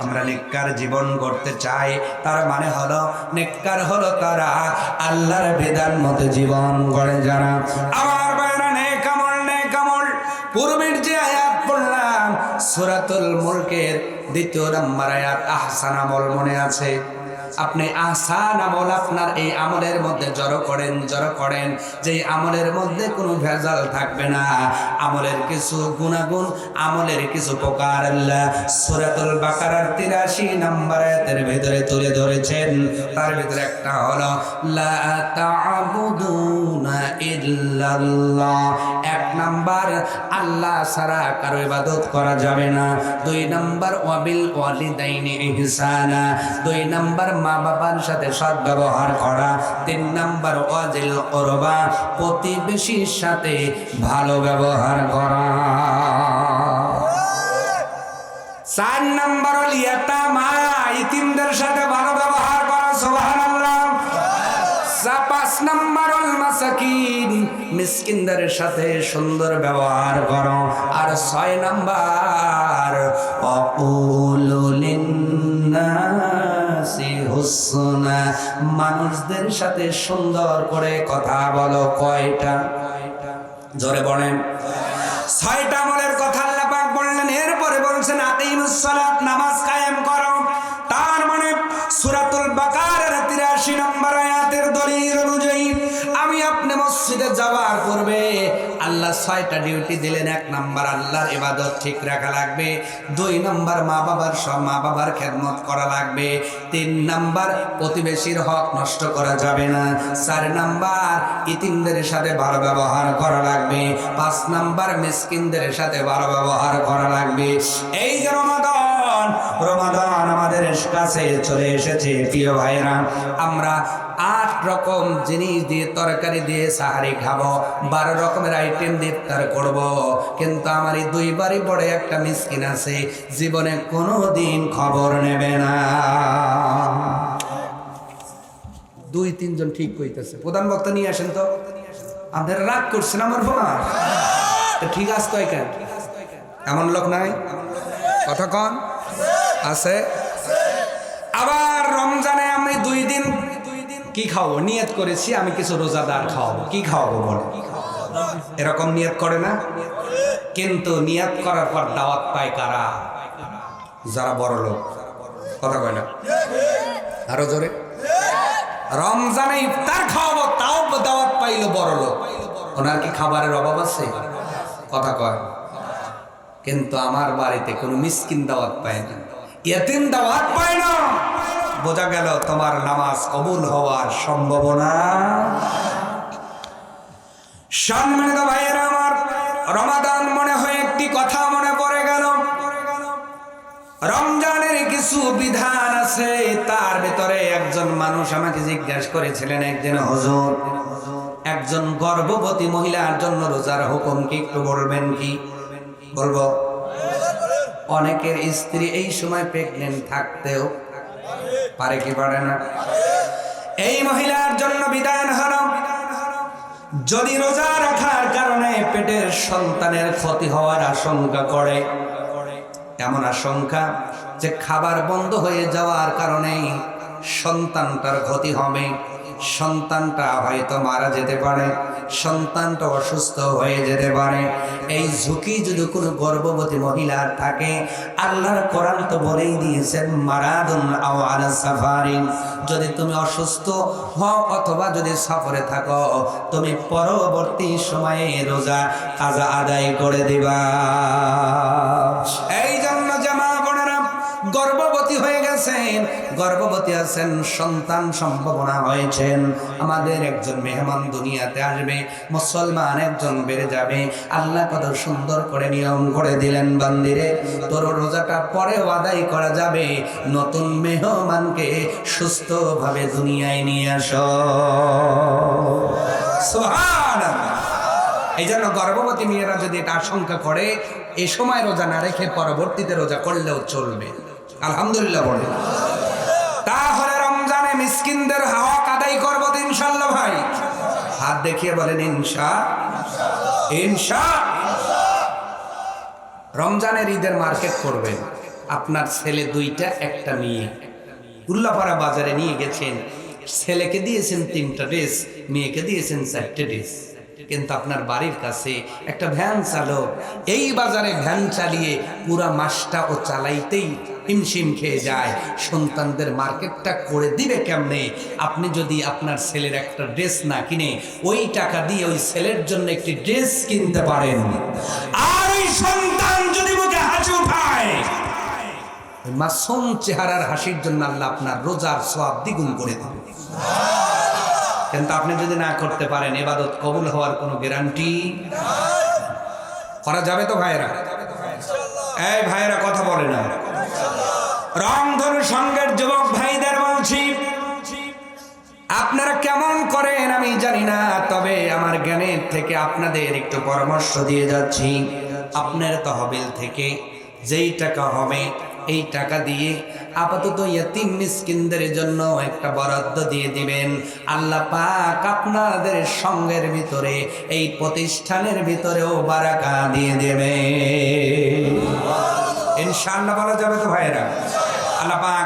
আমরা নেককার জীবন গড়তে চাই। তার মানে হলো নেককার হলো তারা আল্লাহর বিধান মতো জীবন গড়ে যারা। আমার ভাইয়েরা, নেক আমল, নেক আমল। পূর্বের যে আয়াত পড়লাম সূরাতুল মুলকের 2 নম্বর আয়াত, আহসান আমল মনে আছে? আপনি আহসান আমল আপনার এই আমলের মধ্যে জড়ো করেন, যে আমলের মধ্যে কোনো ভেজাল থাকবে না, আমলের কিছু গুণাগুণ, আমলের কিছু প্রকার আল্লাহ সূরাতুল বাকারার 83 নম্বর আয়াতের ভিতরে তুলে ধরেছেন। তার ভিতরে একটা হলো লা তা'বুদুনা ইল্লাল্লাহ। 1 নাম্বার, আল্লাহ ছাড়া কারো ইবাদত করা যাবে না। 2 নাম্বার, ওয়াবিল ওয়ালিদাইনি ইহসানা। 2 নাম্বার, মা বাবার সাথে সৎ ব্যবহার করা। 3 নাম্বার, ওয়াজিল কুরবা, প্রতিবেশীর সাথে ভালো ব্যবহার করা। 4 নাম্বার, ইয়াতামা, ইতিমদের সাথে ভালো ব্যবহার করা। সুবহানাল্লাহ। 5 নাম্বার, মাসাকিন, মিসকিনদের সাথে সুন্দর ব্যবহার করো। আর 6 নাম্বার, ওয়াকুলু লিন্নাস নাসি হুসনা, মানুষদের সাথে সুন্দর করে কথা বলো। কয়টা? জোরে বলেন। 6টা আমলের কথা আল্লাহ পাক বললেন। এরপরে বলছেন আকিমুস সালাত, নামাজ কায়েম করো। তার মানে সূরাতুল বাকারার 83 নম্বর আয়াতের দলিল অনুযায়ী আমি আপনি মসজিদে যাওয়ার পূর্বে আল্লাহ 6টা ডিউটি দিলেন। 1 নাম্বার আল্লাহর ইবাদত ঠিক রাখা লাগবে। 2 নাম্বার মা বাবার খেদমত করা লাগবে। 3 নাম্বার প্রতিবেশীর হক নষ্ট করা যাবে না। 4 নাম্বার ইতিমদের সাথে ভালো ব্যবহার করা লাগবে। 5 নাম্বার মিসকিনদের সাথে ভালো ব্যবহার করা লাগবে। এই যে রমাদান আমাদের কাছে চলে এসেছে প্রিয় ভাইরা, আমরা 8 রকম জিনিস দিয়ে তরকারি দিয়ে সাহারি খাবো, 12 রকমের আইটেম দিয়ে ইফতার করব। কিন্তু আমার এই 2 বাড়ি পড়ে একটা মিসকিন আছে, জীবনে কোনোদিন খবর নেবে না। 2-3 জন ঠিক কইতেছে। প্রধান বক্তা নিয়ে আসেন তো। আপনারা রাগ করছেন আমার বোনা? ঠিক আছে তো, কেন এমন লোক নাই? কথা কন আছে। আবার রমজানে আমি 2 দিন কি খাওয়াবো নিয়ত করেছি, আমি কিছু রোজাদার খাওয়াবো। কি খাওয়াবো বলে? এরকম নিয়ত করে না? কিন্তু নিয়ত করার পর দাওয়াত পায় কারা? যারা বড় লোক। কথা কয় না? আরো জোরে। রমজানে ইফতার খাওয়াবো, তাও দাওয়াত পাইলো বড় লোক। ওনার কি খাবারের অভাব আছে? কথা কয়। কিন্তু আমার বাড়িতে কোনো মিসকিন দাওয়াত পায় না, ইয়েতিম দাওয়াত পায় না। বোঝা গেল তোমার নামাজ কবুল হওয়ার সম্ভাবনা। সম্মানিত ভাইয়েরা আমার, রমাদান মনে হয় একটি কথা মনে পড়ে গেল। রমজানের কিছু বিধান আছে, তার ভিতরে একজন মানুষ আমাকে জিজ্ঞাসা করেছিলেন, একদিন হুজুর, একজন গর্ভবতী মহিলার জন্য রোজার হুকুম কি একটু বলবেন? কি বলবো? অনেকের স্ত্রী এই সময় প্রেগনেন্ট থাকতেও পারে কি পারে না? এই মহিলার জন্য বিধান হলো, যদি রোজা রাখার কারণে পেটের সন্তানের ক্ষতি হওয়ার আশঙ্কা করে, এমন আশঙ্কা যে খাবার বন্ধ হয়ে যাওয়ার কারণে সন্তানটার ক্ষতি হবে, সন্তানটা হয়তো মারা যেতে পারে, সন্তানটা অসুস্থ হয়ে যেতে পারে, এই ঝুঁকি যদি কোনো গর্ভবতী মহিলার থাকে, আল্লাহর কোরআন তো বলেই দিয়েছেন মারাদুন আও আলা সাফারিন, যদি তুমি অসুস্থ হও অথবা যদি সফরে থাকো, তুমি পরবর্তী সময়ে রোজা কাজা আদায় করে দিবা। এই জন্য জামা বোনেরা, গর্ভবতী হয়ে গেছেন, গর্ভবতী আছেন, সন্তান সম্ভাবনা হয়েছেন, আমাদের একজন মেহমান দুনিয়াতে আসবে, মুসলমান একজন বেড়ে যাবে, আল্লাহ কত সুন্দর করে নিয়ম করে দিলেন, বান্দিরে তোর রোজাটা পরেও আদায় করা যাবে, নতুন মেহমানকে সুস্থভাবে দুনিয়ায় নিয়ে আসো। সুবহানাল্লাহ। এই জন্য গর্ভবতী মেয়েরা যদি এটা আশঙ্কা করে, এই সময় রোজা না রেখে পরবর্তীতে রোজা করলেও চলবে। আলহামদুলিল্লাহ বলে। তাহলে রমজানে মিসকিনদের হক আদায় করবো তো ইনশাআল্লাহ ভাই? হাত দেখিয়ে বলেন ইনশাআল্লাহ। রমজানের ঈদের মার্কেট করবেন। আপনার ছেলে 2টা, একটা মেয়ে। উল্লাপাড়া বাজারে নিয়ে গেছেন, ছেলেকে দিয়েছেন 3টা ড্রেস, মেয়েকে দিয়েছেন 4টে ড্রেস। কিন্তু আপনার বাড়ির কাছে একটা ভ্যান চালক এই বাজারে ভ্যান চালিয়ে পুরা মাসটা ও চালাইতেই হিমশিম খেয়ে যায়, সন্তানদের মার্কেটটা করে দিবে কেমনে? আপনি যদি আপনার ছেলের একটা ড্রেস না কিনে ওই টাকা দিয়ে ওই ছেলের জন্য একটি ড্রেস কিনতে পারেন, আর ওই সন্তান যদি মুখে হাসি উঠায়, মাসুম চেহারার হাসির জন্য আল্লাহ আপনার রোজার সওয়াব দ্বিগুণ করে দেবে। কিন্তু আপনি যদি না করতে পারেন, ইবাদত কবুল হওয়ার কোনো গ্যারান্টি করা যাবে তো ভাইরা? এই ভাইরা কথা বলে না। রংধনু সঙ্গের যুবক ভাইদের বলছি, আপনারা কেমন করেন আমি জানি না, তবে আমার জ্ঞানের থেকে আপনাদের একটু পরামর্শ দিয়ে যাচ্ছি। আপনার তহবিল থেকে যেই টাকা হবে এই টাকা দিয়ে আপাতত ইয়তিম মিসকিনদের জন্য একটা বরাদ্দ দিয়ে দিবেন। আল্লাহ পাক আপনাদের সঙ্গের ভিতরে, এই প্রতিষ্ঠানের ভিতরেও বারাকা দিয়ে দেবে ইনশাআল্লাহ। বলা যাবে তো ভাইরা? আল্লাহ পাক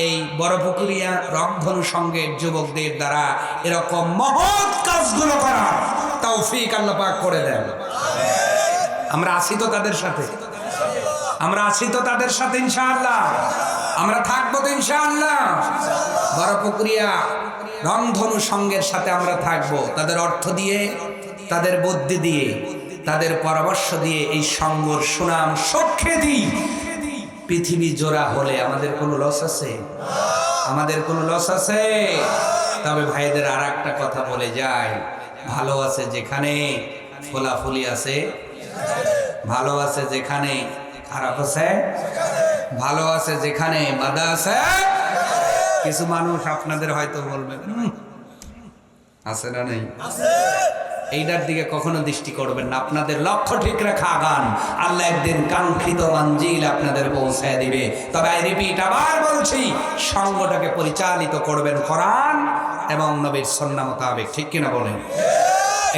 এই বড়পুকুরিয়া রংধনু সংঘের যুবকদের দ্বারা এরকম মহৎ কাজগুলো করার তৌফিক আল্লাহ পাক করে দেন। আমরা আছি তো তাদের সাথে, আমরা আছি তো তাদের সাথে ইনশাআল্লাহ, আমরা থাকবো তো ইনশাআল্লাহ। বড়পুকুরিয়া রংধনু সংঘের সাথে আমরা থাকবো, তাদের অর্থ দিয়ে, তাদের বুদ্ধি দিয়ে, তাদের পরামর্শ দিয়ে এই সংঘর সুনাম সুখ্যাতি পৃথিবী জোড়া হলে আমাদের কোনো লস আছে? আমাদের কোনো লস আছে? তবে ভাইদের আর একটা কথা বলে যায়, ভালো আছে যেখানে ফোলাফুলি আছে, ভালো আছে যেখানে খারাপ আছে, ভালো আছে যেখানে বাধা আছে। কিছু মানুষ আপনাদের হয়তো বলবেন আছে না নেই, এইটার দিকে কখনো দৃষ্টি করবেন না। আপনাদের লক্ষ্য ঠিক রাখা গান, আল্লাহ একদিন কাঙ্ক্ষিত মঞ্জিল আপনাদের পৌঁছায় দিবে। তবে আই রিপিট, আবার বলছি, সঙ্গটাকে পরিচালিত করবেন কোরআন এবং নবীর সুন্নাহ মোতাবেক, ঠিক কিনা বলেন?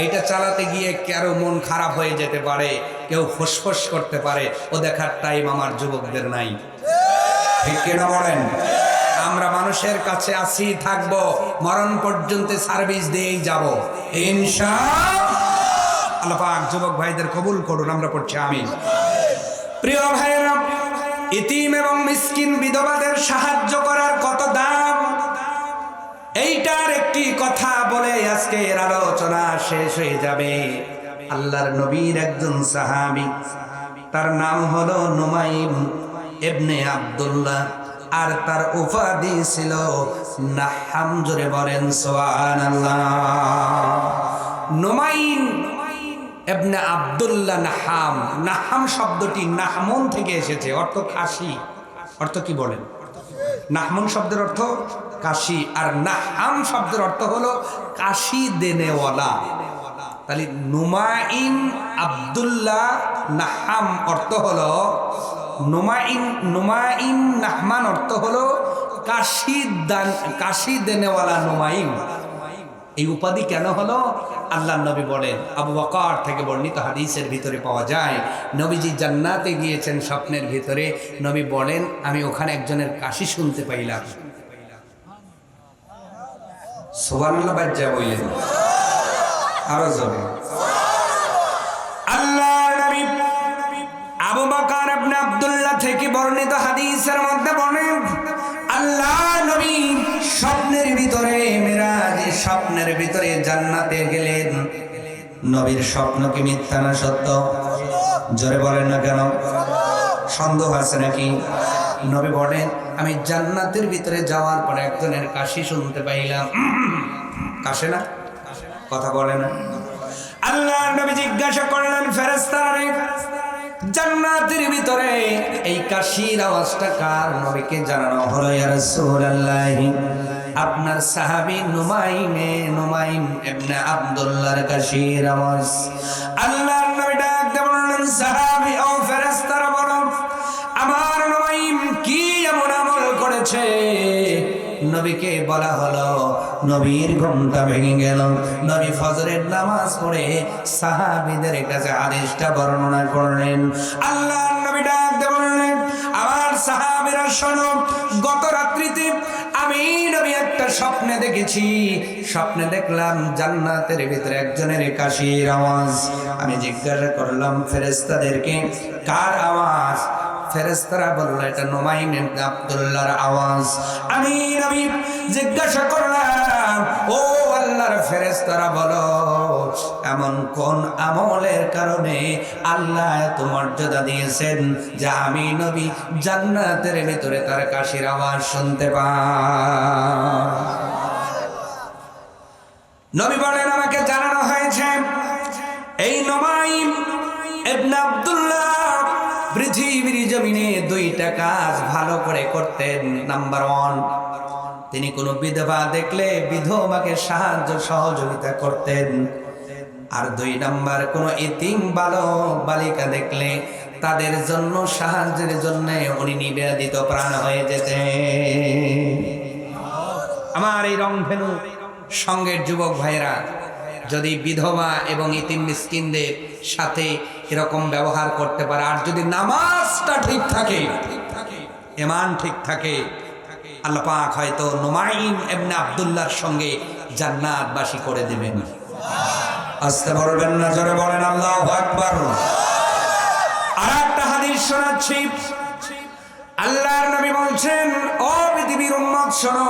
এইটা চালাতে গিয়ে কারো মন খারাপ হয়ে যেতে পারে, কেউ ফুসফুস করতে পারে, ও দেখার টাইম আমার যুবকদের নাই, ঠিক কিনা বলেন? আমরা মানুষের কাছে আসি, থাকবো, মরণ পর্যন্ত সার্ভিস দিয়েই যাব ইনশাআল্লাহ। আল্লাহ পাক যুবক ভাইদের কবুল করুন, আমরা পড়ছি আমিন। প্রিয় ভাইরা, ইতিম এবং মিসকিন বিধবাদের সাহায্য করার কত দাম, এইটার একটি কথা বলে আজকের আলোচনা শেষ হয়ে যাবে। আল্লাহর নবীর একজন সাহাবী, তার নাম হলো নুমাইম ইবনে আব্দুল্লাহ, আর তার উপাধি ছিল নাহাম। জোরে বলেন সুবহানাল্লাহ। নুমাইম ইবনে আব্দুল্লাহ নাহাম। নাহাম শব্দটি নাহমুন থেকে এসেছে, অর্থ কাশি। অর্থ কি বলেন? নাহমুন শব্দের অর্থ কাশি, আর নাহাম শব্দের অর্থ হলো কাশি দেনেওয়ালা। তাহলে নুমাইম আব্দুল্লাহ নাহাম অর্থ হলো নুমাইম নাহমান অর্থ হলো কাশি দেনেওয়ালা নুমাইম। এই উপাধি কেন হলো? আল্লাহ নবী বলেন, আবু বকর থেকে বর্ণিত হাদিসের ভিতরে পাওয়া যায়, নবীজি জান্নাতে গিয়েছেন স্বপ্নের ভিতরে। নবী বলেন, আমি ওখানে একজনের কাশি শুনতে পাইলাম। সুবহানাল্লাহ বাজ্জা বললেন, আরো জোরে। আল্লাহ নবী আবু বকর ইবনে আব্দুল্লাহ থেকে বর্ণিত হাদিসের মধ্যে বলেন, আল্লাহ নবী স্বপ্নের ভিতরে, মিরাজে স্বপ্নের ভিতরে জান্নাতে গেলেন। নবীর স্বপ্ন কি মিথ্যা না সত্য? জোরে বলেন না কেন? সন্দেহ আছে নাকি? নবী বলেন, আমি জান্নাতের ভিতরে যাওয়ার পরে একজনের কাশি শুনতে পাইলাম। কাশে না? কথা বলে না? আল্লাহ নবী জিজ্ঞাসা করলেন ফেরেশতারে, জান্নাতের ভিতরে এই কাশির আওয়াজটা কার? নবীকে জানানো হলো, ইয়া রাসূলুল্লাহ, আপনার সাহাবী নুমাইম ইবনে আব্দুল্লাহর কাশির আওয়াজ। আল্লাহর নবী ডাক দিয়ে বললেন, সাহাবী ও ফেরেশতারা বলো, আমার নুমাইম কি এমন আমল করেছে? নবীকে বলা হলো, নবীর ঘুমটা ভেঙে গেল। নবী ফজরের নামাজ পড়ে সাহাবীদের কাছে আদেশটা বর্ণনা করলেন। আল্লাহর নবী ডাক দিয়ে বললেন, আমার সাহাবীরা শোনো, গত রাত্রিতে আমি নবী একটা স্বপ্নে দেখেছি। স্বপ্নে দেখলাম জান্নাতের ভিতরে একজনের কাশির আওয়াজ। আমি জিজ্ঞাসা করলাম ফেরেশতাদেরকে, কার আওয়াজ? ফেরেশতারা বলল, এটা নুমাইম ইবনে আব্দুল্লাহর আওয়াজ। আমি নবী জিজ্ঞাসা করলাম, ও আল্লাহর ফেরেশতারা বলো, এমন কোন আমলের কারণে আল্লাহ এত মর্যাদা দিয়েছেন যে আমি নবী জান্নাতের ভিতরে তার কাশির আওয়াজ শুনতে পাই? নবী বলেন, আমাকে জানানো হয়েছে এই নুমাইম ইবনে আব্দুল্লাহ পৃথিবীর জমিনে দুইটা কাজ ভালো করে করতেন। নাম্বার 1, তিনি কোনো বিধবা দেখলে বিধবাকে সাহায্য সহযোগিতা করতেন। আর 2 নাম্বার, কোনো এতিম বালক বালিকা দেখলে তাদের জন্য সাহায্যের জন্য উনি নিবেদিত প্রাণ হয়ে যেতেন। আমার এই রংধনু সংঘের যুবক ভাইরা যদি বিধবা এবং ইতিম মিসকিনদের সাথে এরকম ব্যবহার করতে পারে, আর যদি নামাজটা ঠিক থাকে, ঈমান ঠিক থাকে, আল্লাহ পাক হয়তো নুমাইম ইবনে আব্দুল্লাহর সঙ্গে জান্নাতবাসী করে দিবেন। আস্তে বলবেন না, জোরে বলেন আল্লাহু আকবার। আর একটা হাদিস শোনাচ্ছি, আল্লাহর নবী বলছেন, ও পৃথিবীর উম্মত শোনো,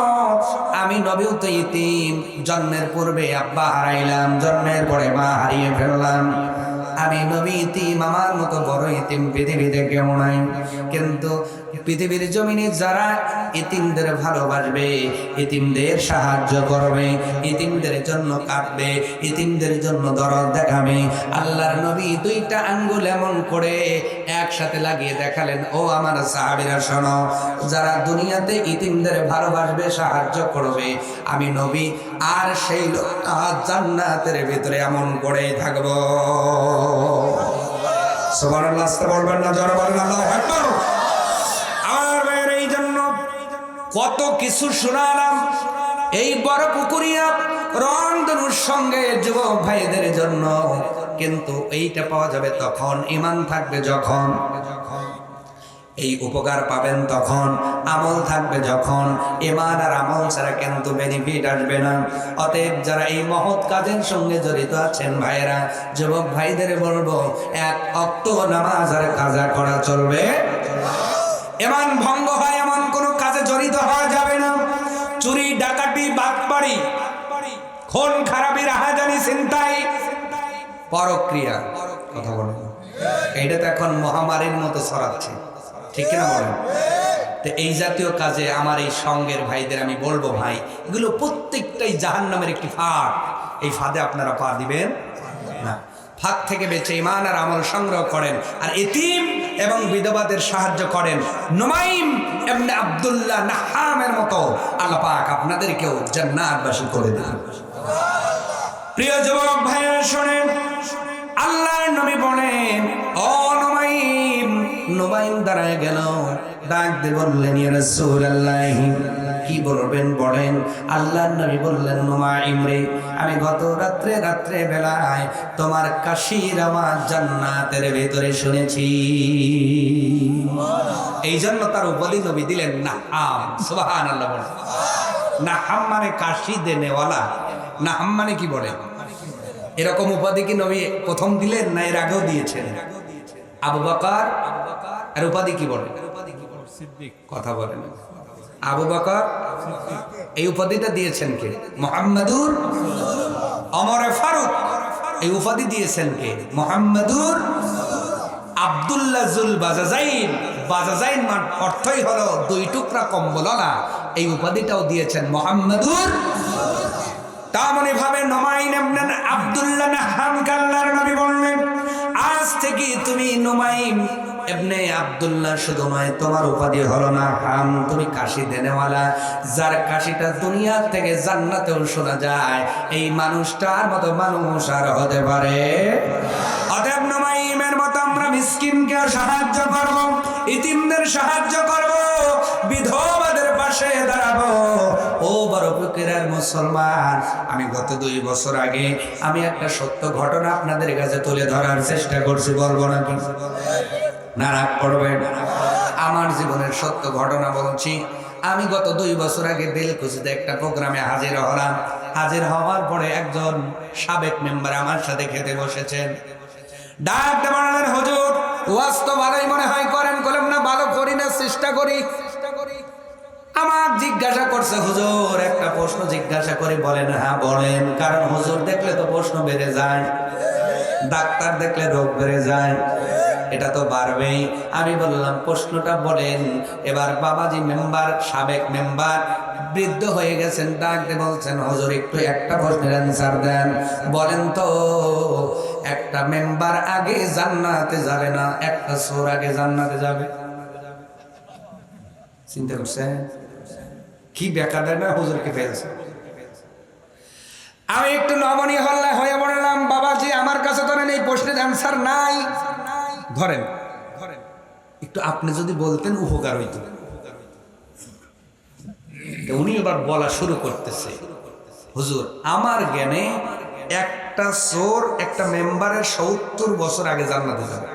আমি নবীও তো ইতিম, জন্মের পূর্বে আব্বা হারাইলাম, জন্মের পরে মা হারিয়ে ফেললাম। আমি নবী ইতিম, আমার মতো বড় ইতিম পৃথিবীতে কেউ নাই। কিন্তু পৃথিবীর জমিনে যারা ইতিমদের ভালোবাসবে, ইতিমদের সাহায্য করবে, ইতিমদের জন্য কাঁদবে, ইতিমদের জন্য দরদ দেখাবে, আল্লাহর নবী দুইটা আঙ্গুল এমন করে একসাথে লাগিয়ে দেখালেন, ও আমার সাহাবীরা শোনো, যারা দুনিয়াতে ইতিমদের ভালোবাসবে, সাহায্য করবে, আমি নবী আর সেই লোকটা জান্নাতের ভিতরে এমন করেই থাকবো। সুবহানাল্লাহ, আস্তে বলবেন না, জোরে বলেন আল্লাহু আকবার। আমার ভাইয়ের, এই জন্য কত কিছু শোনালাম এই বড় পুকুরিয়া রংধনুর সঙ্গে যুবক ভাইদের জন্য, কিন্তু এইটা পাওয়া যাবে তখন, ঈমান থাকবে যখন, এই উপকার পাবেন তখন, আমল থাকবে যখন। ঈমান আর আমল ছাড়া কিন্তু বেনিফিট আসবে না। অতএব যারা এই মহৎ কাজের সঙ্গে জড়িত আছেন ভাইয়েরা, যুবক ভাইদের বলবো, এক ওয়াক্ত নামাজ আর কাজা করা চলবে। ঈমান ভঙ্গ হয় এমন কোন কাজে জড়িত হওয়া যাবে না। চুরি, ডাকাতি, বাটপাড়ি, খুন খারাপি, রাহাজানি, ছিনতাই, পরক্রিয়া, কথা বলেন, এইটা তো এখন মহামারীর মতো ছড়াচ্ছে, ঠিক কিনা বলেন? তো এই জাতীয় কাজে আমার এই সঙ্গের ভাইদের আমি বলবো, ভাই, এগুলো প্রত্যেকটাই জাহান্নামের একটি ফাঁদ। এই ফাঁদে আপনারা পা দিবেন না। ফাঁদ থেকে বেঁচে ঈমান আর আমল সংগ্রহ করেন, আর এতিম এবং বিধবাদের সাহায্য করেন। নুমাইম ইবনে আব্দুল্লাহ নাহামের মতো আল্লাহ পাক আপনাদেরকেও জান্নাতবাসী করে দেন। প্রিয় যুবক ভাইরা শোনেন, আল্লাহর নবী বলেন, ও নুমাইম। নুমাইম দাঁড়ায় গেল, ডাক দিয়ে বললেন, ইয়া রাসূলুল্লাহ, কি বলবেন বলেন। আল্লাহর নবী বললেন, নুমাইম রে, আমি গত রাত্রে বেলায় তোমার কাশির আওয়াজ জান্নাতের ভেতরে শুনেছি। এই জন্য তার উপাধি নবী দিলেন নাহাম। সুবহানাল্লাহ বলেন। নাহাম মানে কাশি দেনেওয়ালা। নাহাম মানে কি বলে? এরকম উপাধি কি নবী প্রথম দিলেন না এর আগেও দিয়েছেন? আবু বকর আর উপাধি কি বলে? কথা বলেন। আবু বকর এই উপাধিটা দিয়েছেন কে? মুহাম্মাদুর। ওমরে ফারুক এই উপাধি দিয়েছেন কে? মুহাম্মাদুর। আব্দুল্লাহ জুল বাজাজাইন, বাজাজাইন মান অর্থই হলো দুই টুকরা কম্বলওয়ালা, এই উপাধিটাও দিয়েছেন মুহাম্মাদুর। তেমনি ভাবে নুমাইম ইবনে আব্দুল্লাহ নাহাম আল্লাহর নবী বললেন, আজ থেকে তুমি নুমাইম ইবনে আব্দুল্লাহ শুধু নয়, তোমার উপাধি হলো নাহাম, তুমি কাশি দেনেওয়ালা। যার কাশিটা দুনিয়া থেকে জান্নাতেও শোনা যায়, এই মানুষটার মতো মানুষ আর হতে পারে? অতএব নুমাইমের মতো আমরা মিসকিনকে সাহায্য করব, ইতিমদের সাহায্য করব, বিধবাদের পাশে দাঁড়াবো। ও বড় পুকুরের মুসলমান, আমি গত 2 বছর আগে আমি একটা সত্য ঘটনা আপনাদের কাছে তুলে ধরার চেষ্টা করছি, বলবো নাকি? না রাগ করবেন? আমার জীবনের সত্য ঘটনা বলছি। আমি গত 2 বছর আগে বেলকুচিতে একটা প্রোগ্রামে হাজির হলাম। হাজির হওয়ার পরে একজন সাবেক মেম্বার আমার সাথে খেতে বসেছেন। ডাক দেওয়ালেন, হুজুর ওয়াজ তো ভালোই মনে হয় করেন। বললাম, না ভালো করি না, চেষ্টা করি। আমার জিজ্ঞাসা করছে, হুজুর একটা প্রশ্ন জিজ্ঞাসা করি। বলেন, হ্যাঁ বলেন। কারণ হুজুর দেখলে তো প্রশ্ন বেড়ে যায়, ডাক্তার দেখলে রোগ বেড়ে যায়, এটা তো বাড়বেই। আমি বললাম, প্রশ্নটা বলেন। এবার বাবাজি মেম্বার, সাবেক মেম্বার, বৃদ্ধ হয়ে গেছেন, ডাক দিয়ে বলছেন, হুজুর একটু একটা প্রশ্নের অ্যান্সার দেন। বলেন তো, একটা মেম্বার আগে জান্নাতে যাবে না একটা চোর আগে জান্নাতে যাবে? চিন্তা করছেন কি বেকার না হুজুরকে ফেলছে? আমি একটু নমনীয় হয়ে বললাম, বাবাজি আমার কাছে ধরেন এই প্রশ্নের অ্যান্সার নাই, ধরেন একটু আপনি যদি বলতেন উপকার হইত। উনি এবার বলা শুরু করতেছে, হুজুর আমার জ্ঞানে একটা চোর একটা মেম্বারের 70 বছর আগে জান্নাতে যাবে।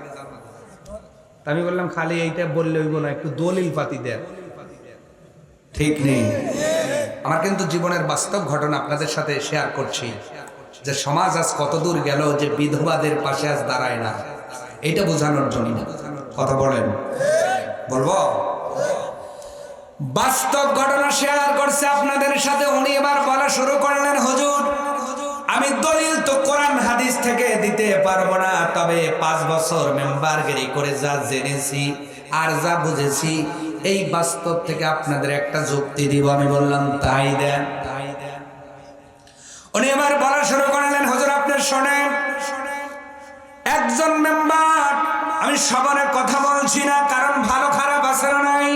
আমি বললাম, খালি এইটা বললে হইব না, একটু দলিল পাতি দেন। ঠিক নেই। আমার কিন্তু জীবনের বাস্তব ঘটনা আপনাদের সাথে শেয়ার করছি, যে সমাজ আজ কত দূর গেল যে বিধবাদের পাশে আজ দাঁড়ায় না, এইটা বোঝানোর জন্য কথা বলেন। বলবো বাস্তব ঘটনা শেয়ার করছে আপনাদের সাথে। উনি এবার বলা শুরু করলেন, হুজুর আমি দলিল তো কোরআন হাদিস থেকে দিতে পারবো না, তবে 5 বছর মেম্বারগিরি করে যা জেনেছি আর যা বুঝেছি এই বাস্তব থেকে আপনাদের একটা যুক্তি দিব। আমি বললাম তাই দেন। উনি এবার বলা শুরু করলেন, হুজুর আপনি শোনেন, একজন মেম্বার, আমি সবার কথা বলছি না, কারণ ভালো খারাপ আছে না নাই,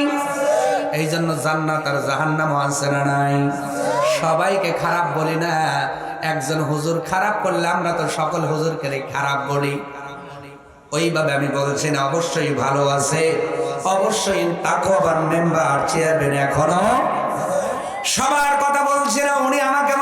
এই জন্য জান্নাত আর জাহান্নাম আছে না নাই, সবাইকে খারাপ বলি না। একজন হুজুর খারাপ করলে আমরা তো সকল হুজুরকে খারাপ বলি, ওইভাবে আমি বলছি না। অবশ্যই ভালো আছে, অবশ্যই তাকওয়াবান মেম্বার চেয়ারম্যান এখনো সবার কথা বলছি না। উনি আমাকে